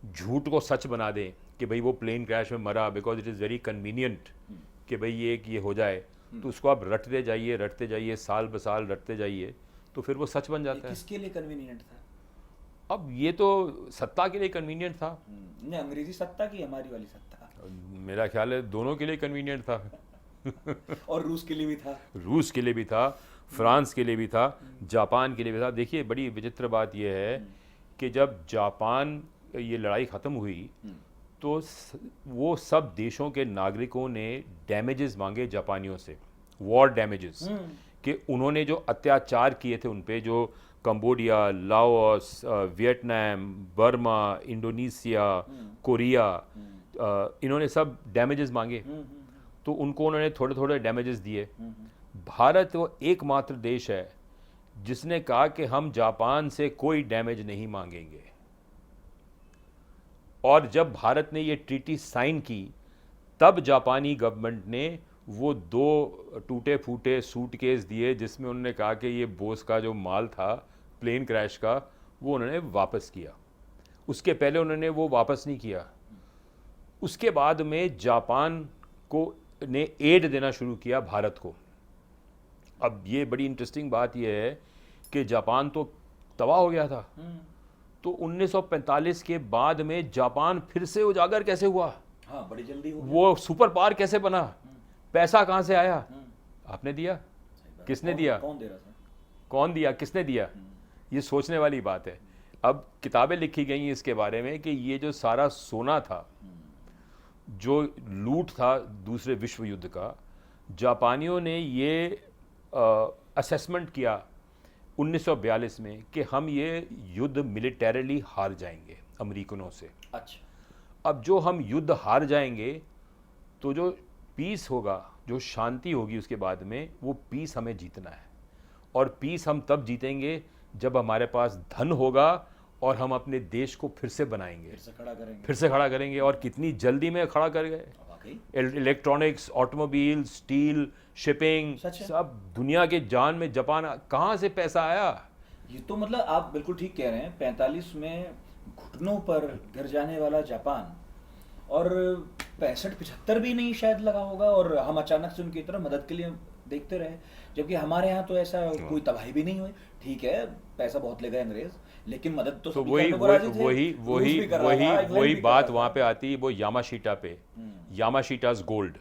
झूठ को सच बना दें कि भाई वो प्लेन क्रैश में मरा because it is very convenient कि भाई ये हो जाए, तो उसको आप रटते जाइए साल ब साल रटते जाइए, तो फिर वो सच बन जाता है। किसके लिए कन्वीनियंट था? अब ये तो सत्ता के लिए कन्वीनियंट था। नहीं, अंग्रेजी सत्ता की हमारी वाली सत्ता? मेरा ख्याल है दोनों के लिए कन्वीनियंट था। और रूस के लिए भी था। रूस के लिए भी था, फ्रांस के लिए भी था, जापान के लिए भी था। देखिए बड़ी विचित्र बात यह है कि जब जापान ये लड़ाई ख़त्म हुई तो वो सब देशों के नागरिकों ने डैमेजेस मांगे जापानियों से, वॉर डैमेजेस, कि उन्होंने जो अत्याचार किए थे उन पे, जो Cambodia, Laos, Vietnam, Burma, Indonesia, Korea, इन्होंने सब डैमेजेस मांगे। तो उनको उन्होंने थोड़े थोड़े डैमेजेस दिए। भारत वो एकमात्र देश है जिसने कहा कि हम जापान से कोई डैमेज नहीं मांगेंगे। और जब भारत ने ये ट्रीटी साइन की तब जापानी गवर्नमेंट ने वो 2 टूटे फूटे सूटकेस दिए जिसमें उन्होंने कहा कि ये बोस का जो माल था प्लेन क्रैश का, वो उन्होंने वापस किया। उसके पहले उन्होंने वो वापस नहीं किया। उसके बाद में जापान को ने एड देना शुरू किया भारत को। अब ये बड़ी इंटरेस्टिंग बात ये है कि जापान तो तबाह हो गया था, तो 1945 के बाद में जापान फिर से उजागर कैसे हुआ? हाँ, बड़ी जल्दी हो गया। वो सुपर पावर कैसे बना? पैसा कहाँ से आया? आपने दिया? किसने दिया? कौन दे रहा था? कौन दिया? किसने दिया? ये सोचने वाली बात है। अब किताबें लिखी गई हैं इसके बारे में कि ये जो सारा सोना था, जो लूट था दूसरे विश्व युद्ध का, जापानियों ने ये असेसमेंट किया 1942 में कि हम ये युद्ध मिलिटरीली हार जाएंगे अमेरिकनों से। अच्छा। अब जो हम युद्ध हार जाएंगे तो जो पीस होगा, जो शांति होगी उसके बाद में, वो पीस हमें जीतना है। और पीस हम तब जीतेंगे जब हमारे पास धन होगा और हम अपने देश को फिर से बनाएंगे, फिर से खड़ा करेंगे। और कितनी जल्दी में खड़ा कर गए। इलेक्ट्रॉनिक्स, ऑटोमोबाइल, स्टील, शिपिंग, सब दुनिया के जान में जापान कहाँ से पैसा आया? ये तो मतलब आप बिल्कुल ठीक कह रहे हैं। 45 में घुटनों पर गिर जाने वाला जापान, और 65-75 भी नहीं शायद लगा होगा, और हम अचानक से उनकी तरफ मदद के लिए देखते रहे। जबकि हमारे यहाँ तो ऐसा कोई तबाही भी नहीं हुई। ठीक है, पैसा बहुत ले गए अंग्रेज, लेकिन मदद तो वही बात वहाँ पे आती है, वो यामाशीटा पे, यामाशीटास गोल्ड,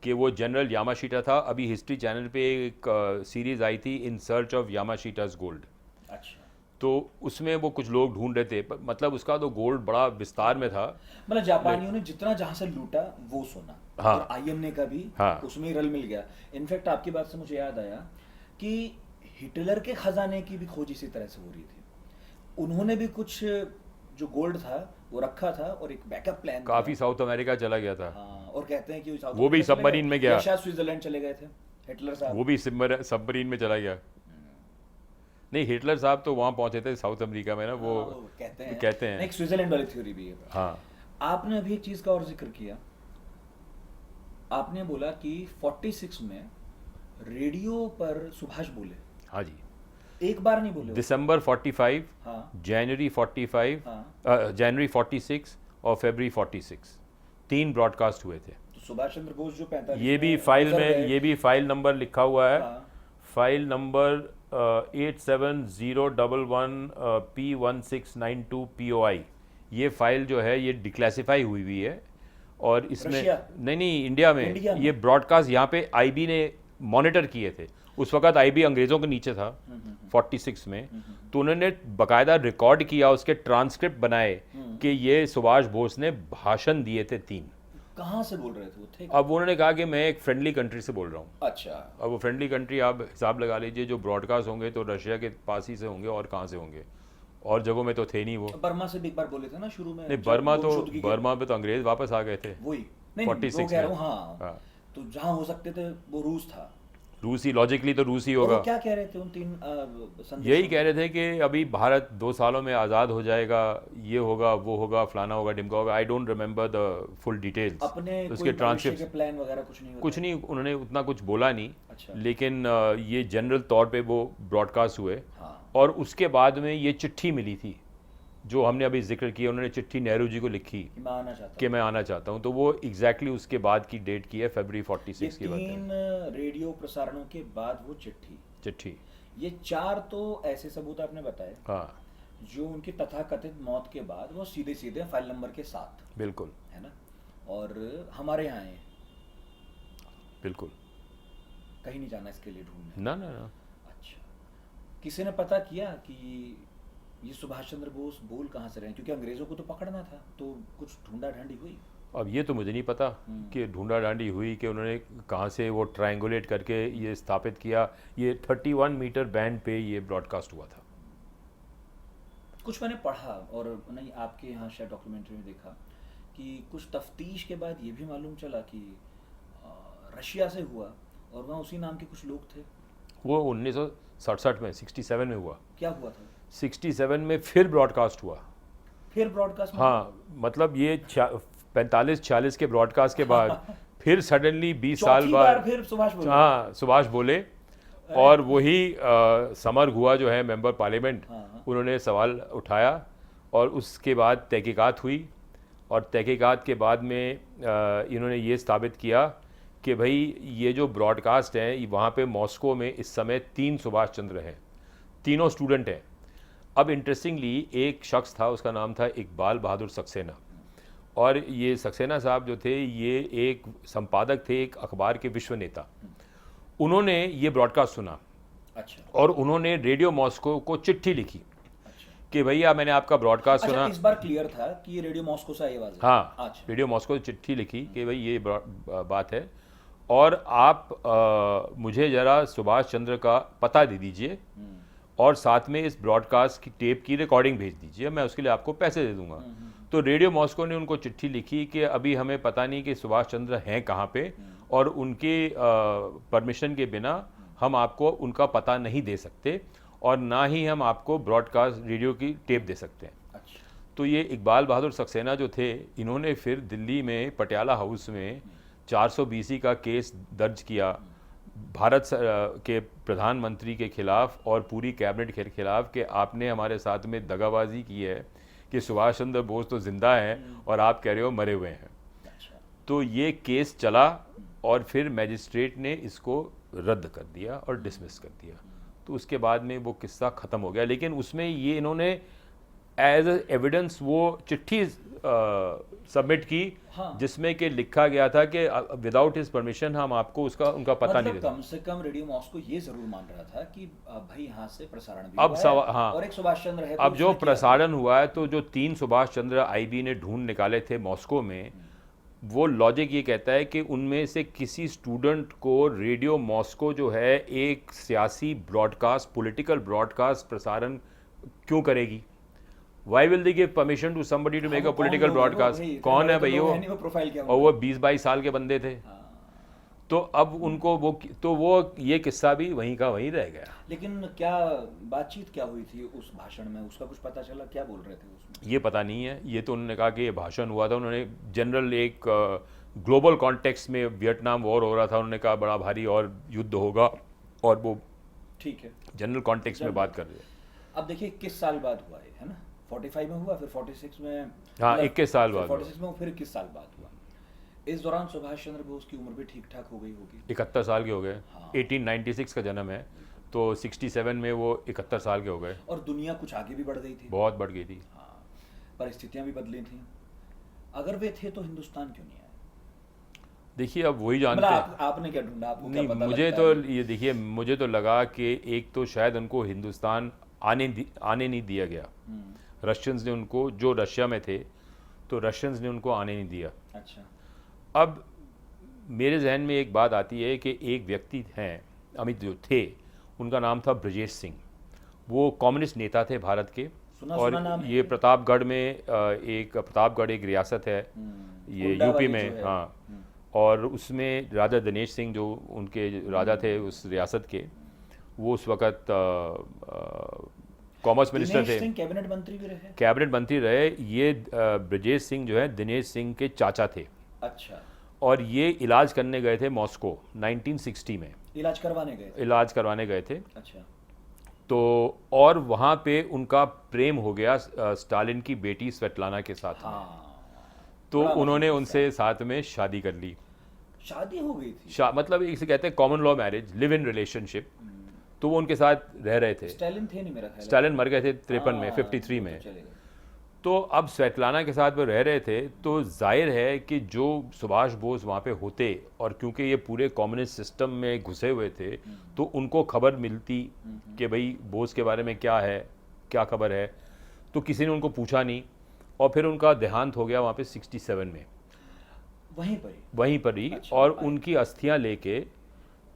कि वो जनरल यामाशीटा था। अभी हिस्ट्री चैनल पे एक सीरीज आई थी, इन सर्च ऑफ यामाशीटास गोल्ड। अच्छा। तो उसमें वो कुछ लोग ढूंढ रहे थे, मतलब उसका तो गोल्ड बड़ा विस्तार में था। मतलब जापानियों ने जितना जहां से लूटा वो सोना, हाँ, और आईएनए का भी उसमें ही रल मिल गया। इनफैक्ट आपकी बात से मुझे याद आया कि हिटलर के खजाने की भी खोज इसी तरह से हो रही थी। उन्होंने भी कुछ जो गोल्ड था वो रखा था, और एक बैकअप प्लान काफी साउथ अमेरिका चला गया था। हाँ, और कहते हैं कि वो भी सबमरीन में गया, शायद स्विट्जरलैंड चले गए थे हिटलर साहब। वो भी सबमरीन में चला गया। नहीं, हिटलर साहब तो वहां पहुंचे थे साउथ अमेरिका में ना, वो कहते हैं। एक स्विट्जरलैंड वाली थ्योरी भी है। हाँ। आपने अभी एक चीज का और जिक्र किया। आपने बोला कि 46 में रेडियो पर सुभाष बोले? हाँ जी, एक बार नहीं बोले वो? दिसंबर 45, हाँ जनवरी 45, हाँ। जनवरी 46 और फरवरी 46, 3 ब्रॉडकास्ट हुए थे। तो सुभाष चंद्र बोस जो 45 ये भी में फाइल गुजर में, गए, ये भी फाइल नंबर लिखा हुआ है, हाँ, फाइल नंबर 870111 P1692 POI। ये फाइल जो है ये डिक्लासिफाई हुई हुई है और इसमें रशिया? नहीं, इंडिया में इंडिया में? ये ब्रॉडकास्ट यहाँ पे आईबी ने मॉनिटर किए थे। उस वक्त आईबी अंग्रेज़ों के नीचे था 46 में, तो उन्होंने बकायदा रिकॉर्ड किया, उसके ट्रांसक्रिप्ट बनाए कि ये सुभाष बोस ने भाषण दिए थे 3। कहाँ से बोल रहे थे वो थे? अब उन्होंने कहा कि मैं एक फ्रेंडली कंट्री से बोल रहा हूँ। अच्छा। अब वो फ्रेंडली कंट्री आप हिसाब लगा लीजिए, जो ब्रॉडकास्ट होंगे तो रशिया के पास ही से होंगे, और कहाँ से होंगे, और जगहों में तो थे नहीं वो। बर्मा से भी एक बार बोले थे ना शुरू में? नहीं, जब बर्मा तो, गुमशुदगी के- बर्मा पे तो अंग्रेज वापस आ गए थे वही नहीं 46 वो कह रहा में। हूँ, हाँ। हाँ। तो जहाँ हो सकते थे वो रूस था। रूसी, लॉजिकली तो रूसी तो होगा। वो क्या कह रहे थे उन 3 संदेशों यही में? कह रहे थे कि अभी भारत 2 सालों में आज़ाद हो जाएगा, ये होगा, वो होगा, फलाना होगा, ढिमका होगा। I don't remember the full details. अपने उसके कोई भविष्य ट्रांसक्रिप्ट के प्लान वगैरह कुछ नहीं कुछ नहीं, उन्होंने उतना कुछ बोला नहीं। अच्छा। लेकिन ये जनरल तौर पे वो ब्रॉडकास्ट हुए। हाँ। और उसके बाद में ये चिट्ठी मिली थी जो हमने अभी जिक्र किया, उन्होंने चिट्ठी नेहरू जी को लिखी कि मैं आना चाहता कि मैं आना चाहता हूँ, तो वो एग्जैक्टली उसके बाद की डेट की है, फरवरी 46 की ये बात 3 है। रेडियो प्रसारणों के बाद वो चिट्ठी, चिट्ठी, ये 4 तो ऐसे सबूत आपने बताए हाँ जो उनकी तथाकथित मौत के बाद वो सीधे सीधे फाइल नंबर के साथ, बिल्कुल है ना? और हमारे यहाँ है, बिल्कुल। कहीं नहीं जाना इसके लिए ढूंढने। ना ना ना, अच्छा, किसी ने पता किया कि ये सुभाष चंद्र बोस बोल कहाँ से रहे हैं? क्योंकि अंग्रेजों को तो पकड़ना था, तो कुछ ढूंढा ढांडी हुई? अब ये तो मुझे नहीं पता कि ढूंढा डांडी हुई कि उन्होंने कहाँ से वो ट्रायंगुलेट करके ये स्थापित किया। ये 31 मीटर बैंड पे ये ब्रॉडकास्ट हुआ था। कुछ मैंने पढ़ा और नहीं आपके यहाँ शायद डॉक्यूमेंट्री में देखा कि कुछ तफ्तीश के बाद ये भी मालूम चला कि रशिया से हुआ और वहाँ उसी नाम के कुछ लोग थे। वो 1967 में, 67 में हुआ। क्या हुआ था? 67 में फिर ब्रॉडकास्ट हुआ। फिर ब्रॉडकास्ट? हाँ, मतलब ये 45-46 के ब्रॉडकास्ट के बाद फिर सडनली 20 साल चौथी बाद बार फिर सुभाष बोले? हाँ, सुभाष बोले। और वही समर हुआ जो है मेंबर पार्लियामेंट, हाँ। उन्होंने सवाल उठाया और उसके बाद तहकीकात हुई। और तहकीकात के बाद में इन्होंने ये साबित किया कि भाई ये जो ब्रॉडकास्ट हैं, वहाँ पे मॉस्को में इस समय 3 सुभाष चंद्र हैं, तीनों स्टूडेंट हैं। अब इंटरेस्टिंगली एक शख्स था, उसका नाम था इकबाल बहादुर सक्सेना, और ये सक्सेना साहब जो थे ये एक संपादक थे एक अखबार के विश्व नेता। उन्होंने ये ब्रॉडकास्ट सुना। अच्छा। और उन्होंने रेडियो मॉस्को को चिट्ठी लिखी कि भैया मैंने आपका ब्रॉडकास्ट सुना। इस बार क्लियर था कि ये रेडियो मॉस्को से आई आवाज़ है? हाँ, अच्छा। रेडियो मॉस्को चिट्ठी लिखी कि भाई ये बात है और आप मुझे ज़रा सुभाष चंद्र का पता दे दीजिए और साथ में इस ब्रॉडकास्ट की टेप की रिकॉर्डिंग भेज दीजिए, मैं उसके लिए आपको पैसे दे दूंगा। तो रेडियो मॉस्को ने उनको चिट्ठी लिखी कि अभी हमें पता नहीं कि सुभाष चंद्र हैं कहाँ पे, और उनके परमिशन के बिना हम आपको उनका पता नहीं दे सकते और ना ही हम आपको ब्रॉडकास्ट रेडियो की टेप दे सकते हैं। अच्छा। तो ये इकबाल बहादुर सक्सेना जो थे, इन्होंने फिर दिल्ली में पटियाला हाउस में 420 का केस दर्ज किया भारत के प्रधानमंत्री के खिलाफ और पूरी कैबिनेट के खिलाफ कि आपने हमारे साथ में दगाबाजी की है कि सुभाष चंद्र बोस तो जिंदा हैं और आप कह रहे हो मरे हुए हैं। अच्छा। तो ये केस चला और फिर मैजिस्ट्रेट ने इसको रद्द कर दिया और डिसमिस कर दिया। तो उसके बाद में वो किस्सा ख़त्म हो गया। लेकिन उसमें ये इन्होंने एज एविडेंस वो चिट्ठी सबमिट की, हाँ। जिसमें कि लिखा गया था कि विदाउट हिज परमिशन हम आपको उनका पता नहीं देते। कम से कम रेडियो मॉस्को ये जरूर मान रहा था कि भाई यहाँ से प्रसारण भी अब हुआ है हाँ, और एक सुभाष चंद्र है। तो अब जो उसने किया। प्रसारण हुआ है, तो जो 3 सुभाष चंद्र आईबी ने ढूंढ निकाले थे मॉस्को में, वो लॉजिक ये कहता है कि उनमें से किसी स्टूडेंट को रेडियो मॉस्को जो है एक सियासी ब्रॉडकास्ट, पॉलिटिकल ब्रॉडकास्ट प्रसारण क्यों करेगी? Why will they give permission to somebody to make a political broadcast? कौन है भाई वो? और वो 20-22 साल के बंदे थे। तो अब उनको वो ये किस्सा भी वहीं का वहीं रह गया। लेकिन क्या बातचीत क्या हुई थी उस भाषण में, उसका कुछ पता चला? क्या बोल रहे थे उसमें? ये पता नहीं है। ये तो उन्होंने कहा कि ये भाषण हुआ था, उन्होंने जनरल एक ग्लोबल कॉन्टेक्स्ट में वियतनाम वॉर हो रहा था, उन्होंने कहा बड़ा भारी और युद्ध होगा, और वो ठीक है। जनरल कॉन्टेक्स्ट में बात कर रहे हैं। अब देखिए 21 साल बाद हुआ है ना, 45 में हुआ, फिर 46 में, हाँ, 21 साल बाद 46 में, फिर 21 साल बाद हुआ। इस दौरान सुभाष चंद्र बोस की उम्र भी ठीक ठाक हो गई होगी। 71 साल के हो गए। हाँ। 1896 का जन्म है, तो 67 में वो 71 साल के हो गए। और दुनिया कुछ आगे भी बढ़ गई थी। बहुत बढ़ गई थी। हाँ, परिस्थितियां भी बदली थी। अगर वे थे तो हिंदुस्तान क्यों नहीं आए? देखिए, अब वही जानते मतलब आपने क्या ढूंढा, आपको क्या नहीं, पता मुझे लगता तो है? ये देखिए, मुझे तो लगा कि एक तो शायद उनको हिंदुस्तान आने नहीं दिया गया। रशियंस ने उनको, जो रशिया में थे, तो रशियंस ने उनको आने नहीं दिया। अच्छा। अब मेरे जहन में एक बात आती है कि एक व्यक्ति हैं, अमित जो थे, उनका नाम था ब्रजेश सिंह। वो कम्युनिस्ट नेता थे भारत के। सुना और नाम है ये प्रतापगढ़ में प्रतापगढ़ एक रियासत है, ये गोंडा यूपी वाली में। जो है। हाँ, और उसमें राजा दिनेश सिंह जो उनके राजा थे उस रियासत के, वो उस वक़्त कॉमर्स मिनिस्टर दिनेश थे, सिंह कैबिनेट मंत्री भी रहे। कैबिनेट मंत्री रहे। ये ब्रजेश सिंह जो है दिनेश सिंह के चाचा थे, अच्छा। और ये इलाज करने गए थे मॉस्को 1960 में, इलाज करवाने गए थे। इलाज करवाने गए थे। अच्छा। तो और वहाँ पे उनका प्रेम हो गया स्टालिन की बेटी स्वेटलाना के साथ में। हाँ, तो बड़ा उन्होंने मतलब उनसे साथ में शादी कर ली। शादी हो गई थी। मतलब इसे कहते हैं common law marriage, live in relationship. तो वो उनके साथ रह रहे थे। स्टालिन थे नहीं मेरा ख्याल है। स्टालिन मर गए थे 53 में, हाँ, 53 वो में। तो चले गए। तो अब स्वेटलाना के साथ वो रह रहे थे, तो जाहिर है कि जो सुभाष बोस वहाँ पे होते, और क्योंकि ये पूरे कम्युनिस्ट सिस्टम में घुसे हुए थे, तो उनको खबर मिलती कि भाई बोस के बारे में क्या है, क्या खबर है। तो किसी ने उनको पूछा नहीं, और फिर उनका देहांत हो गया वहाँ पे 67 में, वहीं पर ही। अच्छा, और उनकी अस्थियां लेके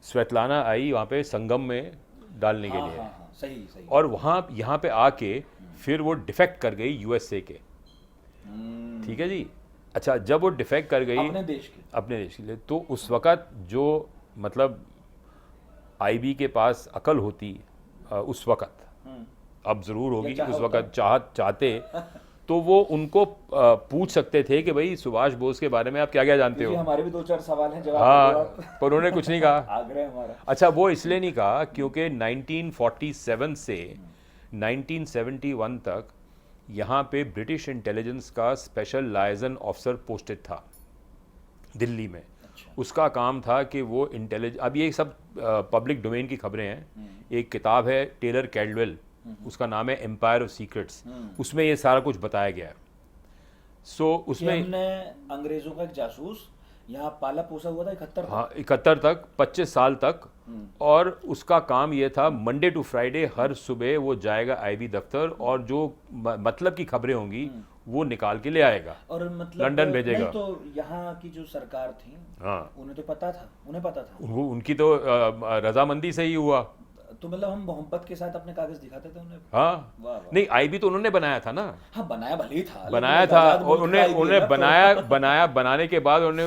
स्वेटलाना आई वहाँ पे संगम में डालने के हाँ, लिए। हाँ, हाँ, सही सही। और वहाँ यहाँ पे आके फिर वो डिफेक्ट कर गई यूएसए के। ठीक है जी। अच्छा, जब वो डिफेक्ट कर गई अपने देश के लिए, तो उस वक़्त जो मतलब आईबी के पास अकल होती उस वक़्त, अब ज़रूर होगी, उस वक़्त चाहते तो वो उनको पूछ सकते थे कि भाई सुभाष बोस के बारे में आप क्या क्या जानते हो। हमारे भी 2-4 सवाल हैं, जवाब हाँ, दो आप। पर उन्होंने कुछ नहीं कहा। आग्रह हमारा। अच्छा, वो इसलिए नहीं कहा क्योंकि 1947 से 1971 तक यहाँ पे ब्रिटिश इंटेलिजेंस का स्पेशल लायजन ऑफिसर पोस्टेड था दिल्ली में। अच्छा। उसका काम था कि वो अब ये सब पब्लिक डोमेन की खबरें हैं। एक किताब है टेलर कैल्डवेल, उसका नाम है एम्पायर ऑफ सीक्रेट्स, उसमें ये सारा कुछ बताया गया है। सो उसमें हमने अंग्रेजों का एक जासूस यहाँ पाला पोसा हुआ था 71 तक। हाँ, 71 तक, 25 साल तक। और उसका काम ये था मंडे टू फ्राइडे हर सुबह वो जाएगा आईबी दफ्तर, और जो मतलब की खबरें होंगी वो निकाल के ले आएगा और मतलब लंदन भेजेगा। नहीं तो यहाँ की जो सरकार थी, हाँ, उन्हें तो पता था, उन्हें पता था। उनकी तो रजामंदी से ही हुआ। तो मतलब हम मोहब्बत के साथ अपने कागज दिखाते थे उन्हें। हाँ, वाह वाह। नहीं, आईबी तो उन्होंने बनाया था ना। हाँ, बनाया भले ही था, बनाया लेकिन था, आजाद और मुल्क का IB है उन्हें ना, बनाने के बाद उन्होंने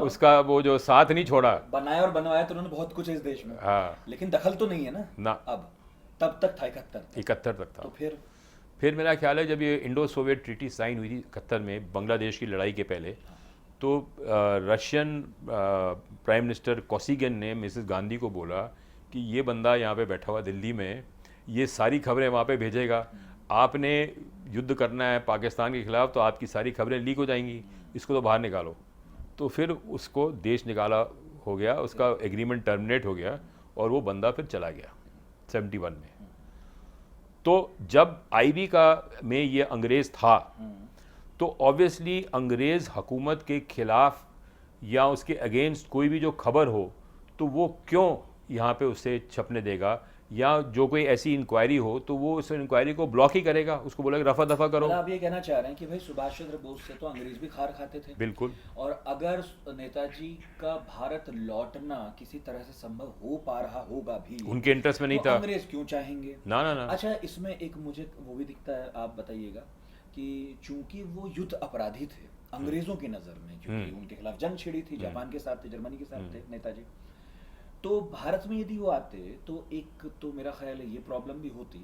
उसका वो जो साथ नहीं छोड़ा। बनाया और बनवाया तो उन्होंने बहुत कुछ है इस देश में। हाँ, लेकिन दखल तो नहीं है ना। अब तब तक था 71 तक था। तो फिर मेरा ख्याल है जब ये इंडो सोवियत ट्रीटी साइन हुई थी 71 में, बांग्लादेश की लड़ाई के पहले, तो रशियन प्राइम मिनिस्टर कोसिगिन ने मिसेस गांधी को बोला कि ये बंदा यहाँ पे बैठा हुआ दिल्ली में, ये सारी खबरें वहाँ पे भेजेगा, आपने युद्ध करना है पाकिस्तान के खिलाफ, तो आपकी सारी खबरें लीक हो जाएंगी, इसको तो बाहर निकालो। तो फिर उसको देश निकाला हो गया, उसका एग्रीमेंट टर्मिनेट हो गया, और वो बंदा फिर चला गया 71 में। तो जब आईबी का में ये अंग्रेज़ था, तो ऑब्वियसली अंग्रेज़ हुकूमत के ख़िलाफ़ या उसके अगेंस्ट कोई भी जो खबर हो, तो वो क्यों यहाँ पे उसे छपने देगा, या जो कोई ऐसी इंक्वायरी हो तो वो उस इंक्वायरी को ब्लॉक ही करेगा, उसको बोलेगा रफा दफा करो। मतलब आप ये कहना चाह रहे हैं कि भाई सुभाष चंद्र बोस से तो अंग्रेज भी खार खाते थे। बिल्कुल। और अगर नेताजी का भारत लौटना किसी तरह से संभव हो पा रहा होगा भी, उनके इंटरेस्ट में नहीं तो था। अंग्रेज क्यों चाहेंगे? ना ना ना। अच्छा, इसमें एक मुझे वो भी दिखता है, आप बताइएगा कि चूंकि वो युद्ध अपराधी थे अंग्रेजों की नज़र में, क्योंकि उनके खिलाफ जंग छिड़ी थी, जापान के साथ थे, जर्मनी के साथ थे नेताजी, तो भारत में यदि वो आते तो एक तो मेरा ख्याल है ये प्रॉब्लम भी होती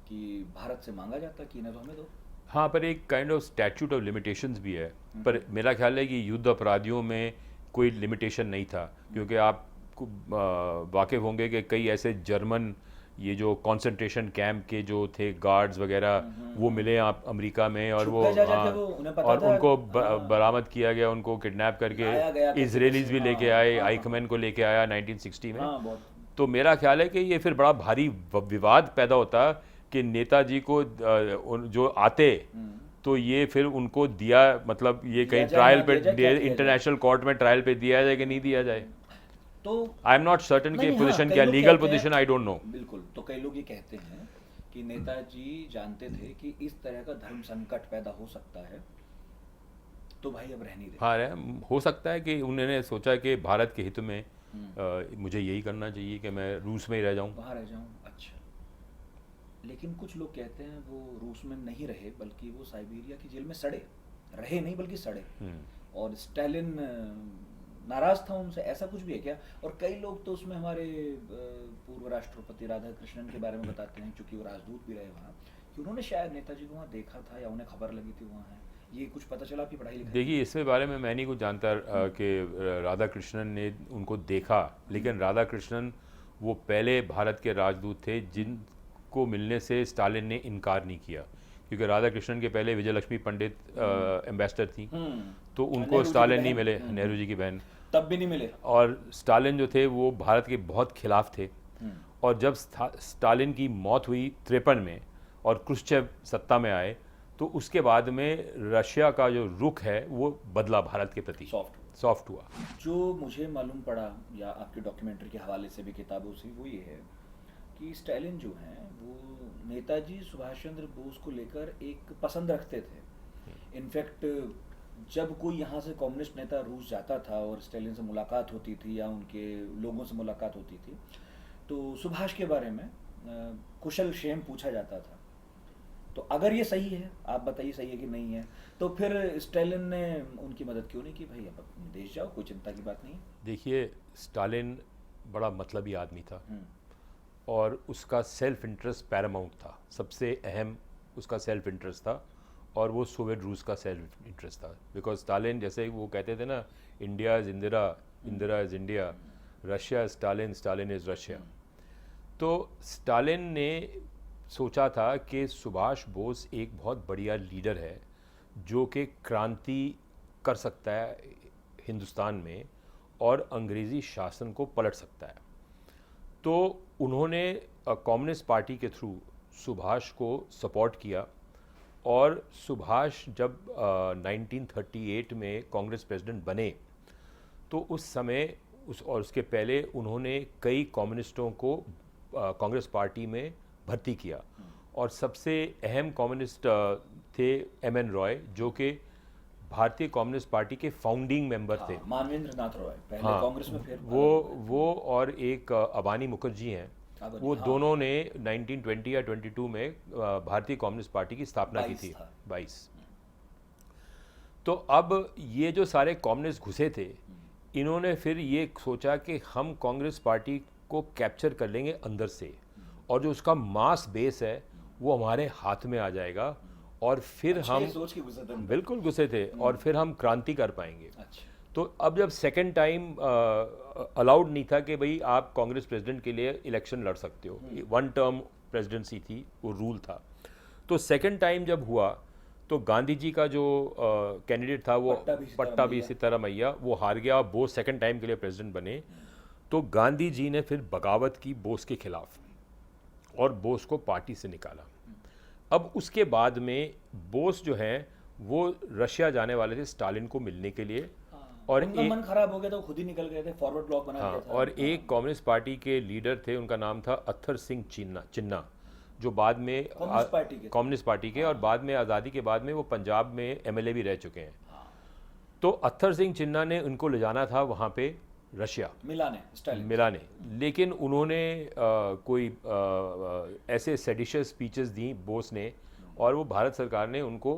कि भारत से मांगा जाता कि ना तो हमें दो। हाँ, पर एक kind of statute of limitations भी है। पर मेरा ख्याल है कि युद्ध अपराधियों में कोई लिमिटेशन नहीं था, क्योंकि आपको वाकिफ़ होंगे कि कई ऐसे जर्मन ये जो कंसंट्रेशन कैंप के जो थे गार्ड्स वगैरह वो मिले आप अमेरिका में, और छुप वो गए जा जाके, हाँ, वो उन्हें पता और था। उनको हाँ, बरामद किया गया, उनको किडनैप लाया गया करके कैसे इजरायलीज भी कैसे, लेके हाँ, आए, हाँ, आइकमैन को लेके आया 1960 में। हाँ, बहुत। तो मेरा ख्याल है कि ये फिर बड़ा भारी विवाद पैदा होता कि नेताजी को जो आते तो ये फिर उनको दिया, मतलब ये दिया कहीं जाए, ट्रायल ना पे दिया जाए, क्या किया जाए? इंटरनेशनल कोर्ट में ट्रायल पे दिया जाए कि नहीं दिया जाए। तो आई एम नॉट सर्टन नहीं, कि हाँ, पोजीशन कई क्या, लोग लीगल कहते हैं- पोजीशन आई डोंट नो। बिल्कुल, तो कई लोग ये कहते हैं कि नेताजी जानते थे कि इस तरह का धर्म संकट पैदा हो सकता है, तो भाई अब रहने दे। हाँ, हो सकता है कि उन्होंने सोचा कि भारत के हित में मुझे यही करना चाहिए कि मैं रूस में ही रह जाऊं। वहाँ रह जाऊँ, अच्छा। लेकिन कुछ लोग कहते हैं वो रूस में नहीं रहे, बल्कि वो साइबेरिया की जेल में सड़े, रहे नहीं बल्कि सड़े। और स्टालिन नाराज था उनसे, ऐसा कुछ भी है क्या? और कई लोग तो उसमें हमारे पूर्व राष्ट्रपति राधा कृष्णन के बारे में बताते हैं, क्योंकि वो राजदूत भी रहे वहाँ, कि उन्होंने शायद नेताजी को वहाँ देखा था या उन्हें खबर लगी थी वहाँ है। ये कुछ पता चला आपकी पढ़ाई लिखाई? देखिए, इसके बारे में मैं नहीं कुछ जानता कि राधा कृष्णन ने उनको देखा, लेकिन राधा कृष्णन वो पहले भारत के राजदूत थे जिनको मिलने से स्टालिन ने इनकार नहीं किया, क्योंकि राधा कृष्णन के पहले विजयलक्ष्मी पंडित एम्बेसडर थी, तो उनको नेहरू जी की स्टालिन नहीं बहन। मिले, नेहरू जी की बहन, तब भी नहीं मिले। और स्टालिन जो थे वो भारत के बहुत खिलाफ थे। और जब स्टालिन की मौत हुई 53 में और क्रुश्चेव सत्ता में आए, तो उसके बाद में रशिया का जो रुख है वो बदला भारत के प्रति, सॉफ्ट हुआ। जो मुझे मालूम पड़ा या आपके डॉक्यूमेंट्री के हवाले से भी, किताबों से, वो ये है कि स्टालिन जो हैं वो नेताजी सुभाष चंद्र बोस को लेकर एक पसंद रखते थे। इनफैक्ट जब कोई यहाँ से कम्युनिस्ट नेता रूस जाता था और स्टालिन से मुलाकात होती थी या उनके लोगों से मुलाकात होती थी, तो सुभाष के बारे में कुशल क्षेम पूछा जाता था। तो अगर ये सही है, आप बताइए सही है कि नहीं है, तो फिर स्टालिन ने उनकी मदद क्यों नहीं की? भाई अब अपने देश जाओ, कोई चिंता की बात नहीं है। देखिए, स्टालिन बड़ा मतलबी आदमी था और उसका सेल्फ इंटरेस्ट पैरामाउंट था, सबसे अहम उसका सेल्फ इंटरेस्ट था, और वो सोवियत रूस का सेल्फ इंटरेस्ट था। बिकॉज स्टालिन, जैसे वो कहते थे ना, India is Indira, Indira is India, Russia is Stalin, Stalin is Russia. तो स्टालिन ने सोचा था कि सुभाष बोस एक बहुत बढ़िया लीडर है जो कि क्रांति कर सकता है हिंदुस्तान में और अंग्रेज़ी शासन को पलट सकता है। तो उन्होंने कम्युनिस्ट पार्टी के थ्रू सुभाष को सपोर्ट किया, और सुभाष जब 1938 में कांग्रेस प्रेसिडेंट बने, तो उस समय और उसके पहले उन्होंने कई कम्युनिस्टों को कांग्रेस पार्टी में भर्ती किया, और सबसे अहम कम्युनिस्ट थे एम.एन. रॉय, जो कि भारतीय कम्युनिस्ट पार्टी के फाउंडिंग मेंबर थे। मानवेंद्र नाथ रॉय पहले हाँ, कांग्रेस में, फिर वो और एक अबानी मुखर्जी हैं, वो दोनों ने 1920 या 22 में भारतीय कम्युनिस्ट पार्टी की स्थापना की थी, 22। तो अब ये जो सारे कम्युनिस्ट घुसे थे, इन्होंने फिर ये सोचा कि हम कांग्रेस पार्टी को कैप्चर कर लेंगे अंदर से, और जो उसका मास बेस है वो हमारे हाथ में आ जाएगा, और फिर हम सोच के घुसे थे। बिल्कुल घुसे थे, और फिर हम क्रांति कर पाएंगे। अच्छा। तो अब जब सेकंड टाइम अलाउड नहीं था कि भाई आप कांग्रेस प्रेसिडेंट के लिए इलेक्शन लड़ सकते हो, 1 टर्म प्रेसिडेंसी थी, वो रूल था। तो सेकंड टाइम जब हुआ तो गांधी जी का जो कैंडिडेट था वो पट्टाभी सीतारामैया, वो हार गया, बोस सेकंड टाइम के लिए प्रेसिडेंट बने। तो गांधी जी ने फिर बगावत की बोस के खिलाफ और बोस को पार्टी से निकाला। अब उसके बाद में बोस जो हैं वो रशिया जाने वाले थे स्टालिन को मिलने के लिए, और उनका मन खराब हो गया तो खुद ही निकल गए थे, फॉरवर्ड ब्लॉक बना दिया था। और एक कम्युनिस्ट पार्टी के लीडर थे, उनका नाम था अत्तर सिंह चिन्ना, जो बाद में कम्युनिस्ट पार्टी के, और बाद में आज़ादी के बाद में वो पंजाब में एमएलए भी रह चुके हैं। तो अत्तर सिंह चिन्ना ने उनको ले जाना था वहाँ पे रशिया मिलाने, लेकिन उन्होंने कोई ऐसे सेडिशियस स्पीचेस दी बोस ने, और वो भारत सरकार ने उनको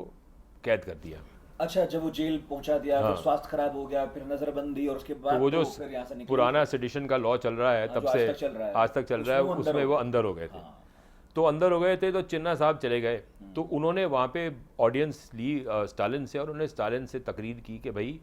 कैद कर दिया। अच्छा, जब वो जेल पहुंचा दिया, फिर स्वास्थ्य खराब हो गया, फिर नजरबंदी, और उसके बाद तो वो जो फिर यहाँ से निकले। पुराना सेडिशन का लॉ चल रहा है तब से आज तक चल रहा है, उसमें वो अंदर हो गए थे। तो अंदर हो गए थे, तो जिन्ना साहब चले गए। तो उन्होंने वहाँ पे ऑडियंस ली स्टालिन से, और उन्होंने स्टालिन से तकरीर की कि भाई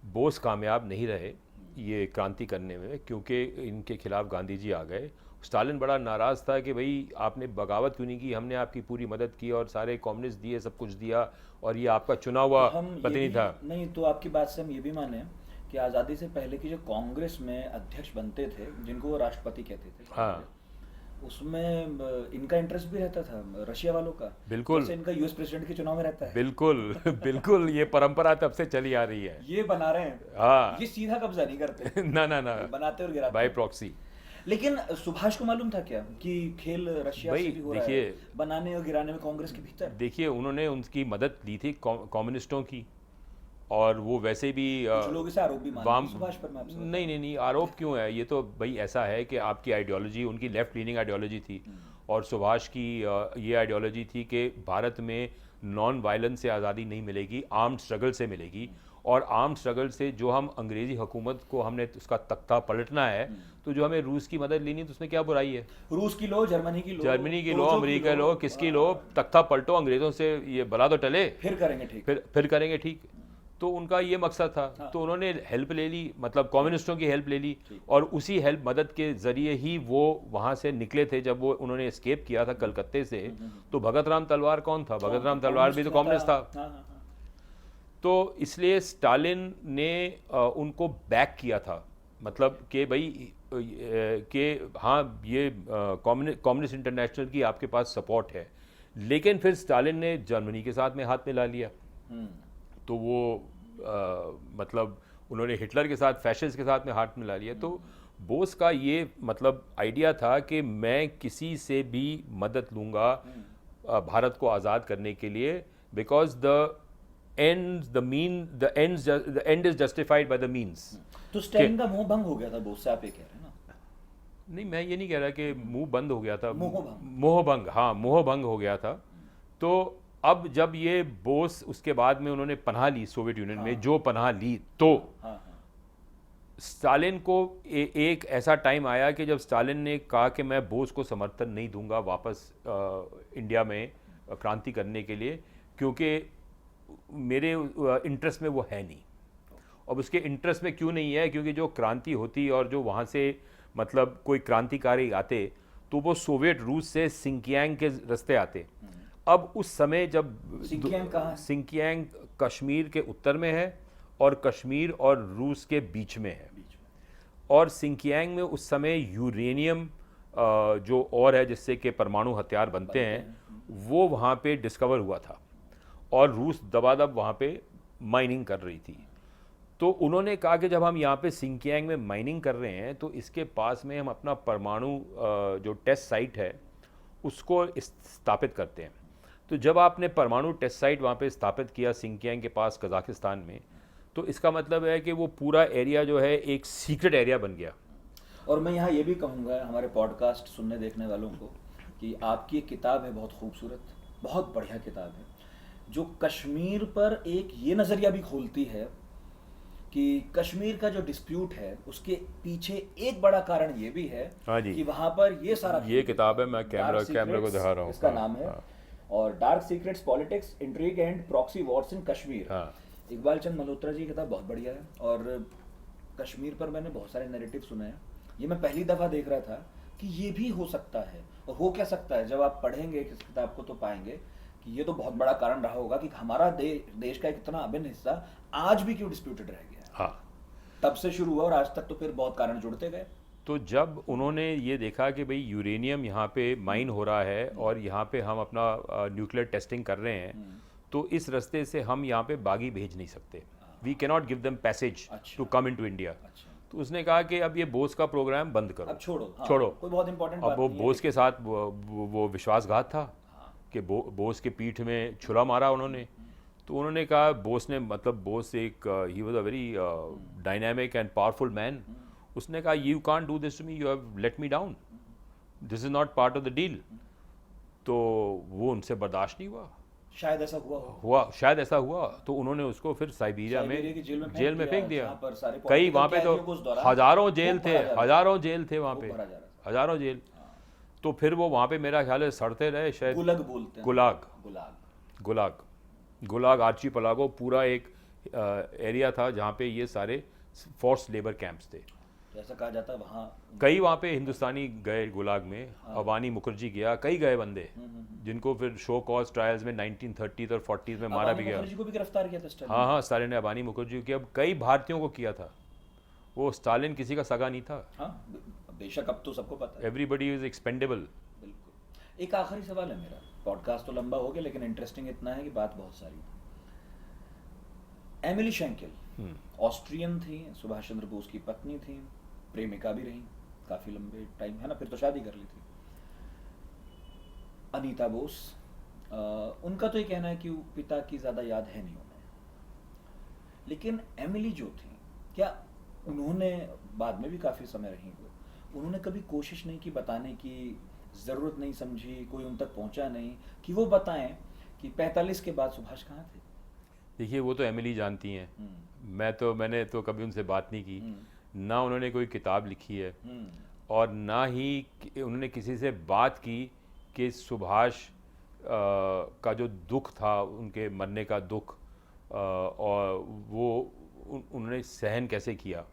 बोस कामयाब नहीं रहे ये क्रांति करने में, क्योंकि इनके खिलाफ गांधी जी आ गए। स्टालिन बड़ा नाराज़ था कि भाई आपने बगावत क्यों नहीं की, हमने आपकी पूरी मदद की और सारे कम्युनिस्ट दिए, सब कुछ दिया, और ये आपका चुना हुआ तो हम ये प्रतिनिधि भी था। नहीं, तो आपकी बात से हम ये भी माने कि आज़ादी से पहले की जो कांग्रेस में अध्यक्ष बनते थे, जिनको वो राष्ट्रपति कहते थे, हाँ उसमें इनका इंटरेस्ट भी रहता था, रशिया वालों का, बिल्कुल जैसे इनका यूएस प्रेसिडेंट के चुनाव में रहता है। बिल्कुल बिल्कुल, ये परंपरा तब से चली आ रही है। ये बना रहे हैं, हाँ ये सीधा कब्जा नहीं करते, ना ना ना, बनाते और गिराते बाय हैं। प्रॉक्सी। लेकिन सुभाष को मालूम था क्या कि खेल रशिया भाई से भी हो रहा है, देखिए, बनाने और गिराने में कांग्रेस के भीतर? देखिए उन्होंने उनकी मदद ली थी कम्युनिस्टों की, और वो वैसे भी कुछ लोग इसे आरोप भी मानते वाम हैं सुभाष पर, मैं आपसे बताऊं। नहीं नहीं नहीं, आरोप क्यों है? ये तो भाई ऐसा है कि आपकी आइडियोलॉजी, उनकी लेफ्ट लीनिंग आइडियोलॉजी थी, और सुभाष की ये आइडियोलॉजी थी कि भारत में नॉन वायलेंस से आज़ादी नहीं मिलेगी, आर्म्ड स्ट्रगल से मिलेगी, और आर्म्ड स्ट्रगल से जो हम अंग्रेज़ी हुकूमत को हमने उसका तख्ता पलटना है, तो जो हमें रूस की मदद लेनी है तो उसमें क्या बुराई है? रूस की लो, जर्मनी की लो, जर्मनी की लो, तुर्कों अमेरिका लो, किसकी लो, तख्ता पलटो, अंग्रेज़ों से ये बला तो टले, फिर करेंगे ठीक। फिर करेंगे ठीक। तो उनका ये मकसद था। हाँ। तो उन्होंने हेल्प ले ली, मतलब कम्युनिस्टों की हेल्प ले ली, और उसी हेल्प मदद के ज़रिए ही वो वहाँ से निकले थे। जब वो उन्होंने एस्केप किया था कलकत्ते से, तो भगत राम तलवार कौन था? भगत राम तलवार भी तो कम्युनिस्ट था। हाँ, हाँ, हाँ। तो इसलिए स्टालिन ने उनको बैक किया था, मतलब कि भाई कि हाँ ये कम्युनिस्ट इंटरनेशनल की आपके पास सपोर्ट है। लेकिन फिर स्टालिन ने जर्मनी के साथ में हाथ मिला लिया, तो वो मतलब उन्होंने हिटलर के साथ, फैशिस्ट के साथ में हाथ मिला लिया। तो बोस का ये मतलब आइडिया था कि मैं किसी से भी मदद लूँगा भारत को आज़ाद करने के लिए, because the end is justified by the means. तो स्टालिन का मुंह भंग हो गया था बोस से, आप ये कह रहे हैं ना? नहीं, मैं ये नहीं कह रहा कि मुंह बंद हो गया था, मोहभंग। मोहभंग, हाँ मोहभंग हो गया था। तो अब जब ये बोस, उसके बाद में उन्होंने पनाह ली सोवियत यूनियन में, जो पनाह ली, तो हाँ, हाँ। स्टालिन को एक ऐसा टाइम आया कि जब स्टालिन ने कहा कि मैं बोस को समर्थन नहीं दूंगा वापस इंडिया में क्रांति करने के लिए, क्योंकि मेरे इंटरेस्ट में वो है नहीं। अब उसके इंटरेस्ट में क्यों नहीं है? क्योंकि जो क्रांति होती और जो वहाँ से मतलब कोई क्रांतिकारी आते, तो वो सोवियत रूस से सिंकियांग के रास्ते आते। अब उस समय जब सिंकियांग कहाँ है? सिंकियांग कश्मीर के उत्तर में है, और कश्मीर और रूस के बीच में है। और सिंकियांग में उस समय यूरेनियम जो और है जिससे कि परमाणु हथियार बनते हैं, वो वहाँ पे डिस्कवर हुआ था, और रूस दबादब वहाँ पे माइनिंग कर रही थी। तो उन्होंने कहा कि जब हम यहाँ पे सिंकियांग में माइनिंग कर रहे हैं, तो इसके पास में हम अपना परमाणु जो टेस्ट साइट है उसको स्थापित करते हैं। तो जब आपने परमाणु टेस्ट साइट वहाँ पे स्थापित किया सिंकियांग के पास कजाकिस्तान में, तो इसका मतलब है कि वो पूरा एरिया जो है एक सीक्रेट एरिया बन गया। और मैं यहाँ ये भी कहूँगा हमारे पॉडकास्ट सुनने देखने वालों को कि आपकी एक किताब है बहुत खूबसूरत, बहुत बढ़िया किताब है, जो कश्मीर पर एक ये नज़रिया भी खोलती है कि कश्मीर का जो डिस्प्यूट है उसके पीछे एक बड़ा कारण ये भी है हाँ जी, कि वहाँ पर ये सारा, ये किताब है, मैं कैमरा को दिखा रहा हूँ, इसका नाम है, और dark secrets, politics, intrigue and proxy Wars इन कश्मीर। हाँ। इकबाल चंद मल्होत्रा जी की किताब बहुत बढ़िया है, और कश्मीर पर मैंने बहुत सारे नैरेटिव सुने हैं। ये मैं पहली दफ़ा देख रहा था कि ये भी हो सकता है, और हो क्या सकता है, जब आप पढ़ेंगे इस किताब को तो पाएंगे कि ये तो बहुत बड़ा कारण रहा होगा कि हमारा देश का एक इतना अभिन्न हिस्सा आज भी क्यों डिस्प्यूटेड रह गया है। हाँ, तब से शुरू हुआ और आज तक तो फिर बहुत कारण जुड़ते गए। तो जब उन्होंने ये देखा कि भाई यूरेनियम यहाँ पे माइन हो रहा है और यहाँ पे हम अपना न्यूक्लियर टेस्टिंग कर रहे हैं, तो इस रास्ते से हम यहाँ पे बागी भेज नहीं सकते, we cannot give them passage to come into India. तो उसने कहा कि अब ये बोस का प्रोग्राम बंद करो, अब छोड़ो, हाँ, छोड़ो। कोई बहुत इंपॉर्टेंट अब वो बोस के साथ वो विश्वासघात था कि बोस के पीठ में छुरा मारा उन्होंने। तो उन्होंने कहा, बोस ने, मतलब बोस एक he was a very dynamic and powerful man, उसने कहा you can't do this to me, you have let me down, this is not part of the deal. तो वो उनसे बर्दाश्त नहीं हुआ, शायद ऐसा हुआ, शायद ऐसा हुआ। तो उन्होंने उसको फिर साइबेरिया में जेल में फेंक दिया। कई वहाँ पे तो हज़ारों जेल थे, हज़ारों जेल थे वहाँ पे, हज़ारों जेल। तो फिर वो वहाँ पे मेरा ख्याल है सड़ते रहे शायद। गुलग बोलते हैं। गुलाग गुलाग। गुलाग गुलाग आर्चीपलागो पूरा एक एरिया था जहाँ पे ये सारे फोर्स लेबर कैंप्स थे। तो ऐसा कहा जाता है वहाँ कई वहाँ पे हिंदुस्तानी गए गुलाग में, अवानी मुखर्जी गया, कई गए बंदे जिनको फिर शो कॉज ट्रायल्स में 1930 और 40s में मारा भी गया। मुखर्जी को भी गिरफ्तार किया था स्टालिन। हाँ हाँ, स्टालिन ने अवानी मुखर्जी को किया, अब कई भारतीयों को किया था। वो स्टालिन किसी का सगा नहीं था। हाँ बेशक, अब तो सबको पता है। Everybody is expendable. बिल्कुल। एक आखिरी सवाल है मेरा, पॉडकास्ट तो लंबा हो गया लेकिन इंटरेस्टिंग इतना है कि बात बहुत सारी है। एमिली शेंकेल ऑस्ट्रियन थी, सुभाष चंद्र बोस की पत्नी थी, प्रेमिका भी रही काफी लंबे टाइम, है ना, फिर तो शादी कर ली थी। अनीता बोस, उनका तो ये कहना है कि पिता की ज्यादा याद है नहीं उन्हें, लेकिन एमिली जो थी, क्या उन्होंने बाद में भी काफी समय रही वो, उन्होंने कभी कोशिश नहीं की बताने की, जरूरत नहीं समझी, कोई उन तक पहुंचा नहीं कि वो बताएं कि 45 के बाद सुभाष कहाँ थे? देखिए वो तो एमिली जानती हैं, मैंने तो कभी उनसे बात नहीं की, ना उन्होंने कोई किताब लिखी है और ना ही उन्होंने किसी से बात की कि सुभाष का जो दुख था, उनके मरने का दुख, और वो उन्होंने सहन कैसे किया।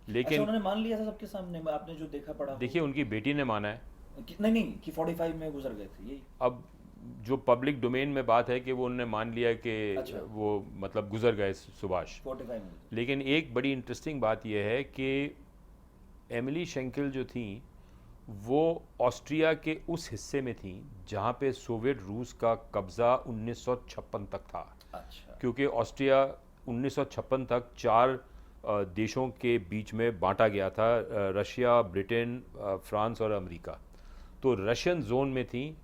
लेकिन अच्छा, उन्होंने मान लिया था सबके सामने, आपने जो देखा पढ़ा? देखिए उनकी बेटी ने माना है नहीं कि 45 में गुजर गए थे, यही। अब जो पब्लिक डोमेन में बात है कि वो उन्होंने मान लिया कि अच्छा। वो मतलब गुजर गए सुभाष। 45 में। लेकिन एक बड़ी इंटरेस्टिंग बात यह है कि एमिली शेंकेल जो थी वो ऑस्ट्रिया के उस हिस्से में थी जहाँ पे सोवियत रूस का कब्ज़ा 1956 तक था। अच्छा। क्योंकि ऑस्ट्रिया 1956 तक 4 देशों के बीच में बांटा गया था, रशिया, ब्रिटेन, फ्रांस और अमेरिका। तो रशियन जोन में थी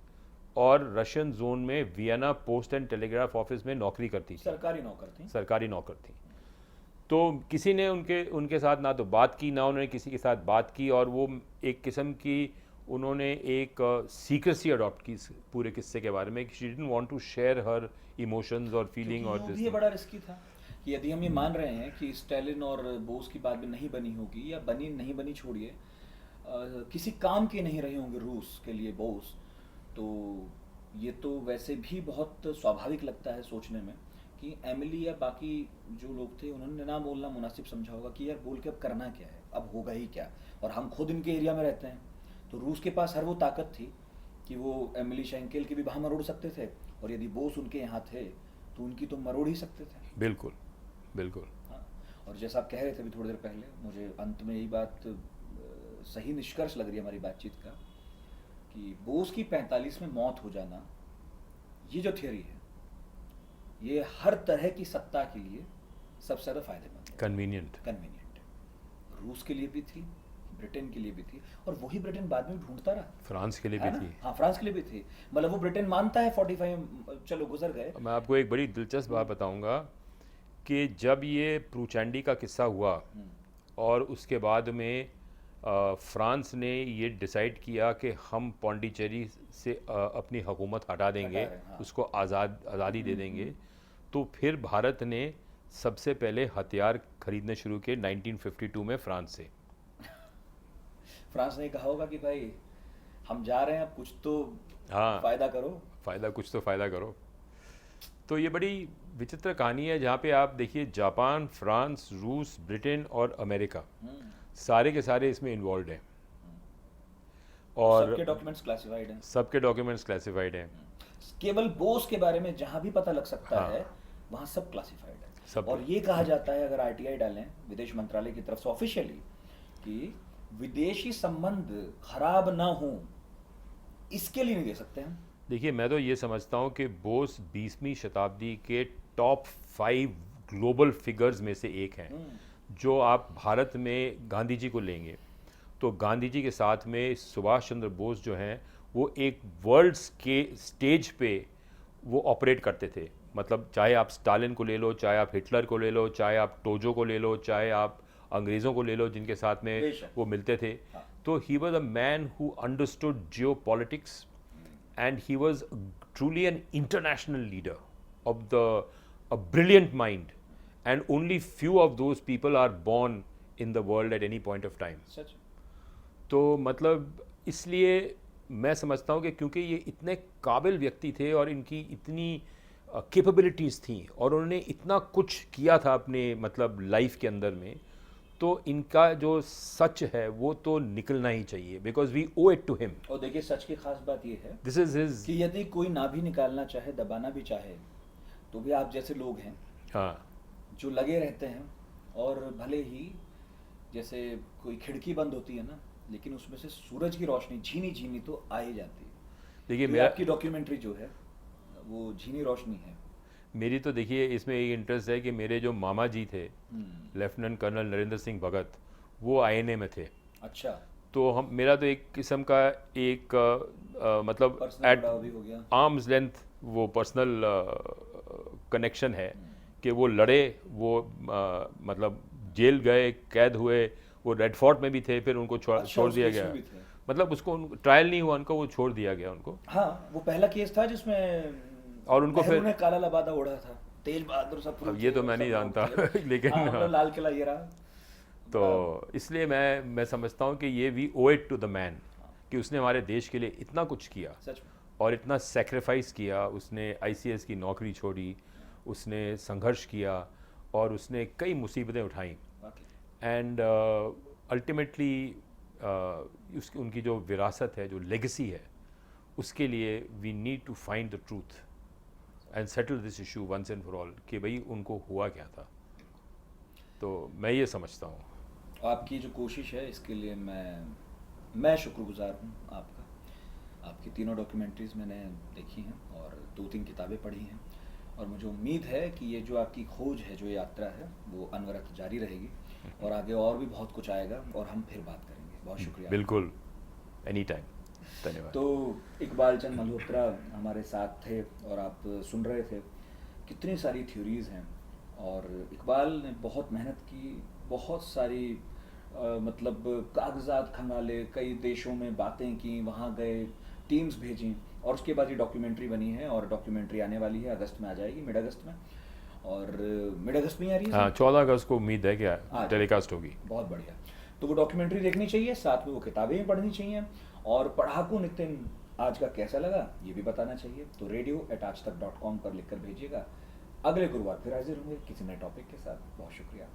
और रशियन जोन में Vienna post and telegraph office में नौकरी करती थी, सरकारी नौकर थी। तो किसी ने उनके साथ ना तो बात की, ना उन्होंने किसी के साथ बात की, और वो एक किस्म की उन्होंने एक सीक्रेसी अडॉप्ट की पूरे किस्से के बारे में, कि she didn't want to share her emotions और फीलिंग। और ये बड़ा रिस्की था कि यदि हम ये मान रहे हैं कि स्टालिन और बोस की बात में नहीं बनी होगी, या बनी नहीं बनी छोड़िए, किसी काम के नहीं रहे होंगे रूस के लिए बोस, तो ये तो वैसे भी बहुत स्वाभाविक लगता है सोचने में कि एमिली या बाकी जो लोग थे उन्होंने ना बोलना मुनासिब समझा होगा कि यार बोल के अब करना क्या है, अब होगा ही क्या, और हम खुद इनके एरिया में रहते हैं। तो रूस के पास हर वो ताकत थी कि वो एमिली शेंकेल की भी बाह मरोड़ सकते थे, और यदि बोस उनके यहाँ थे तो उनकी तो मरोड़ ही सकते थे। बिल्कुल बिल्कुल। हाँ, और जैसा आप कह रहे थे अभी थोड़ी देर पहले, मुझे अंत में यही बात सही निष्कर्ष लग रही है हमारी बातचीत का, कि बोस की 45 में मौत हो जाना, ये जो थियरी है, ये हर तरह की सत्ता के लिए सबसे ज़्यादा फायदेमंद है, कन्वीनियंट है। रूस के लिए भी थी, ब्रिटेन के लिए भी थी, और वही ब्रिटेन बाद में ढूंढता रहा, फ्रांस के लिए भी थी। हाँ, फ्रांस के लिए भी थी, मतलब वो ब्रिटेन मानता है 45 चलो गुजर गए। मैं आपको एक बड़ी दिलचस्प बात बताऊंगा कि जब ये प्रूचैंडी का किस्सा हुआ और उसके बाद में फ्रांस ने ये डिसाइड किया कि हम पौंडीचेरी से अपनी हुकूमत हटा देंगे, हाँ। उसको आज़ादी दे देंगे, तो फिर भारत ने सबसे पहले हथियार खरीदने शुरू किए 1952 में फ्रांस से। फ्रांस ने कहा होगा कि भाई हम जा रहे हैं, अब कुछ तो हाँ, कुछ तो फ़ायदा करो। तो ये बड़ी विचित्र कहानी है जहाँ पे आप देखिए जापान, फ्रांस, रूस, ब्रिटेन और अमेरिका सारे के सारे इसमें इन्वॉल्व हैं, और सबके डॉक्यूमेंट्स क्लासिफाइड हैं। केवल बोस के बारे में जहां भी पता लग सकता है वहां सब क्लासिफाइड है, और ये कहा जाता है, अगर आरटीआई डालें विदेश मंत्रालय की तरफ से ऑफिशियली, कि विदेशी संबंध खराब ना हो इसके लिए नहीं दे सकते हम। देखिए मैं तो ये समझता हूँ कि बोस 20वीं शताब्दी के टॉप 5 ग्लोबल फिगर्स में से एक हैं। जो आप भारत में गांधी जी को लेंगे तो गांधी जी के साथ में सुभाष चंद्र बोस जो हैं वो एक वर्ल्ड के स्टेज पे वो ऑपरेट करते थे। मतलब चाहे आप स्टालिन को ले लो, चाहे आप हिटलर को ले लो, चाहे आप टोजो को ले लो, चाहे आप अंग्रेज़ों को ले लो जिनके साथ में वो मिलते थे। तो ही was a man who understood Jio politics and he was truly an international leader of the a brilliant mind, and only few of those people are born in the world at any point of time. सच। तो मतलब इसलिए मैं समझता हूँ कि क्योंकि ये इतने काबिल व्यक्ति थे और इनकी इतनी कैपेबिलिटीज़ थी और उन्होंने इतना कुछ किया था अपने मतलब लाइफ के अंदर में, तो इनका जो सच है वो तो निकलना ही चाहिए, because we owe it to him. और देखिए सच की खास बात ये है दिस इज हिज। कि यदि कोई ना भी निकालना चाहे, दबाना भी चाहे, तो भी आप जैसे लोग हैं हाँ, जो लगे रहते हैं, और भले ही जैसे कोई खिड़की बंद होती है ना, लेकिन उसमें से सूरज की रोशनी झीनी झीनी तो आ ही जाती है। देखिए तो ये मेरा, आपकी डॉक्यूमेंट्री जो है वो झीनी रोशनी है। मेरी तो देखिए इसमें एक इंटरेस्ट है कि मेरे जो मामा जी थे, हम्म। लेफ्टिनेंट कर्नल नरेंद्र सिंह भगत, वो आईएनए में थे। अच्छा। तो हम, मेरा तो एक किस्म का एक मतलब पर्सनल एट जुड़ाव भी हो गया। आर्म्स लेंथ वो पर्सनल कनेक्शन है कि वो लड़े, वो मतलब जेल गए, कैद हुए, वो रेड फोर्ट में भी थे, फिर उनको अच्छा, छोड़ उस दिया केस गया। में भी थे। मतलब उसको ट्रायल नहीं हुआ उनको, वो छोड़ दिया गया उनको। हाँ, वो पहला केस था जिसमें और उनको नेहरू फिर, ने काला लबादा ओढ़ा था, तेज बहादुर सब अब थे ये तो और मैं सब नहीं लोग जानता थे। लेकिन हाँ, मतलब हाँ, लाल किला ये रहा। तो इसलिए मैं समझता हूँ कि ये we owe it to the man, कि उसने हमारे देश के लिए इतना कुछ किया सच में। और इतना सेक्रीफाइस किया। उसने आईसीएस की नौकरी छोड़ी, उसने संघर्ष किया और उसने कई मुसीबतें उठाई, वाकई। एंड अल्टीमेटली उसकी, उनकी जो विरासत है, जो लेगेसी है, उसके लिए we need to find the truth and settle this issue once and for all, कि भाई उनको हुआ क्या था। तो मैं ये समझता हूँ। आपकी जो कोशिश है इसके लिए मैं शुक्रगुजार हूँ आपका। आपकी तीनों डॉक्यूमेंट्रीज मैंने देखी हैं और 2-3 किताबें पढ़ी हैं, और मुझे उम्मीद है कि ये जो आपकी खोज है, जो यात्रा है, वो अनवरत जारी रहेगी और आगे और भी बहुत कुछ आएगा और हम फिर बात करेंगे। बहुत शुक्रिया। बिल्कुल, एनी टाइम, धन्यवाद। तो इकबाल चंद मल्होत्रा हमारे साथ थे और आप सुन रहे थे। कितनी सारी थ्योरीज हैं, और इकबाल ने बहुत मेहनत की, बहुत सारी मतलब कागजात खंगाले, कई देशों में बातें की, वहाँ गए, टीम्स भेजी, और उसके बाद ये डॉक्यूमेंट्री बनी है। और डॉक्यूमेंट्री आने वाली है, अगस्त में आ जाएगी, मिड अगस्त में। और मिड अगस्त में ही आ रही है हाँ, सर? 14 अगस्त को उम्मीद है कि आज टेलीकास्ट होगी। बहुत बढ़िया। तो वो डॉक्यूमेंट्री देखनी चाहिए, साथ में वो किताबें भी पढ़नी चाहिए, और पढ़ाकू नितिन आज का कैसा लगा ये भी बताना चाहिए। तो radio@aajtak.com पर लिखकर भेजिएगा। अगले गुरुवार फिर हाजिर होंगे किसी नए टॉपिक के साथ। बहुत शुक्रिया।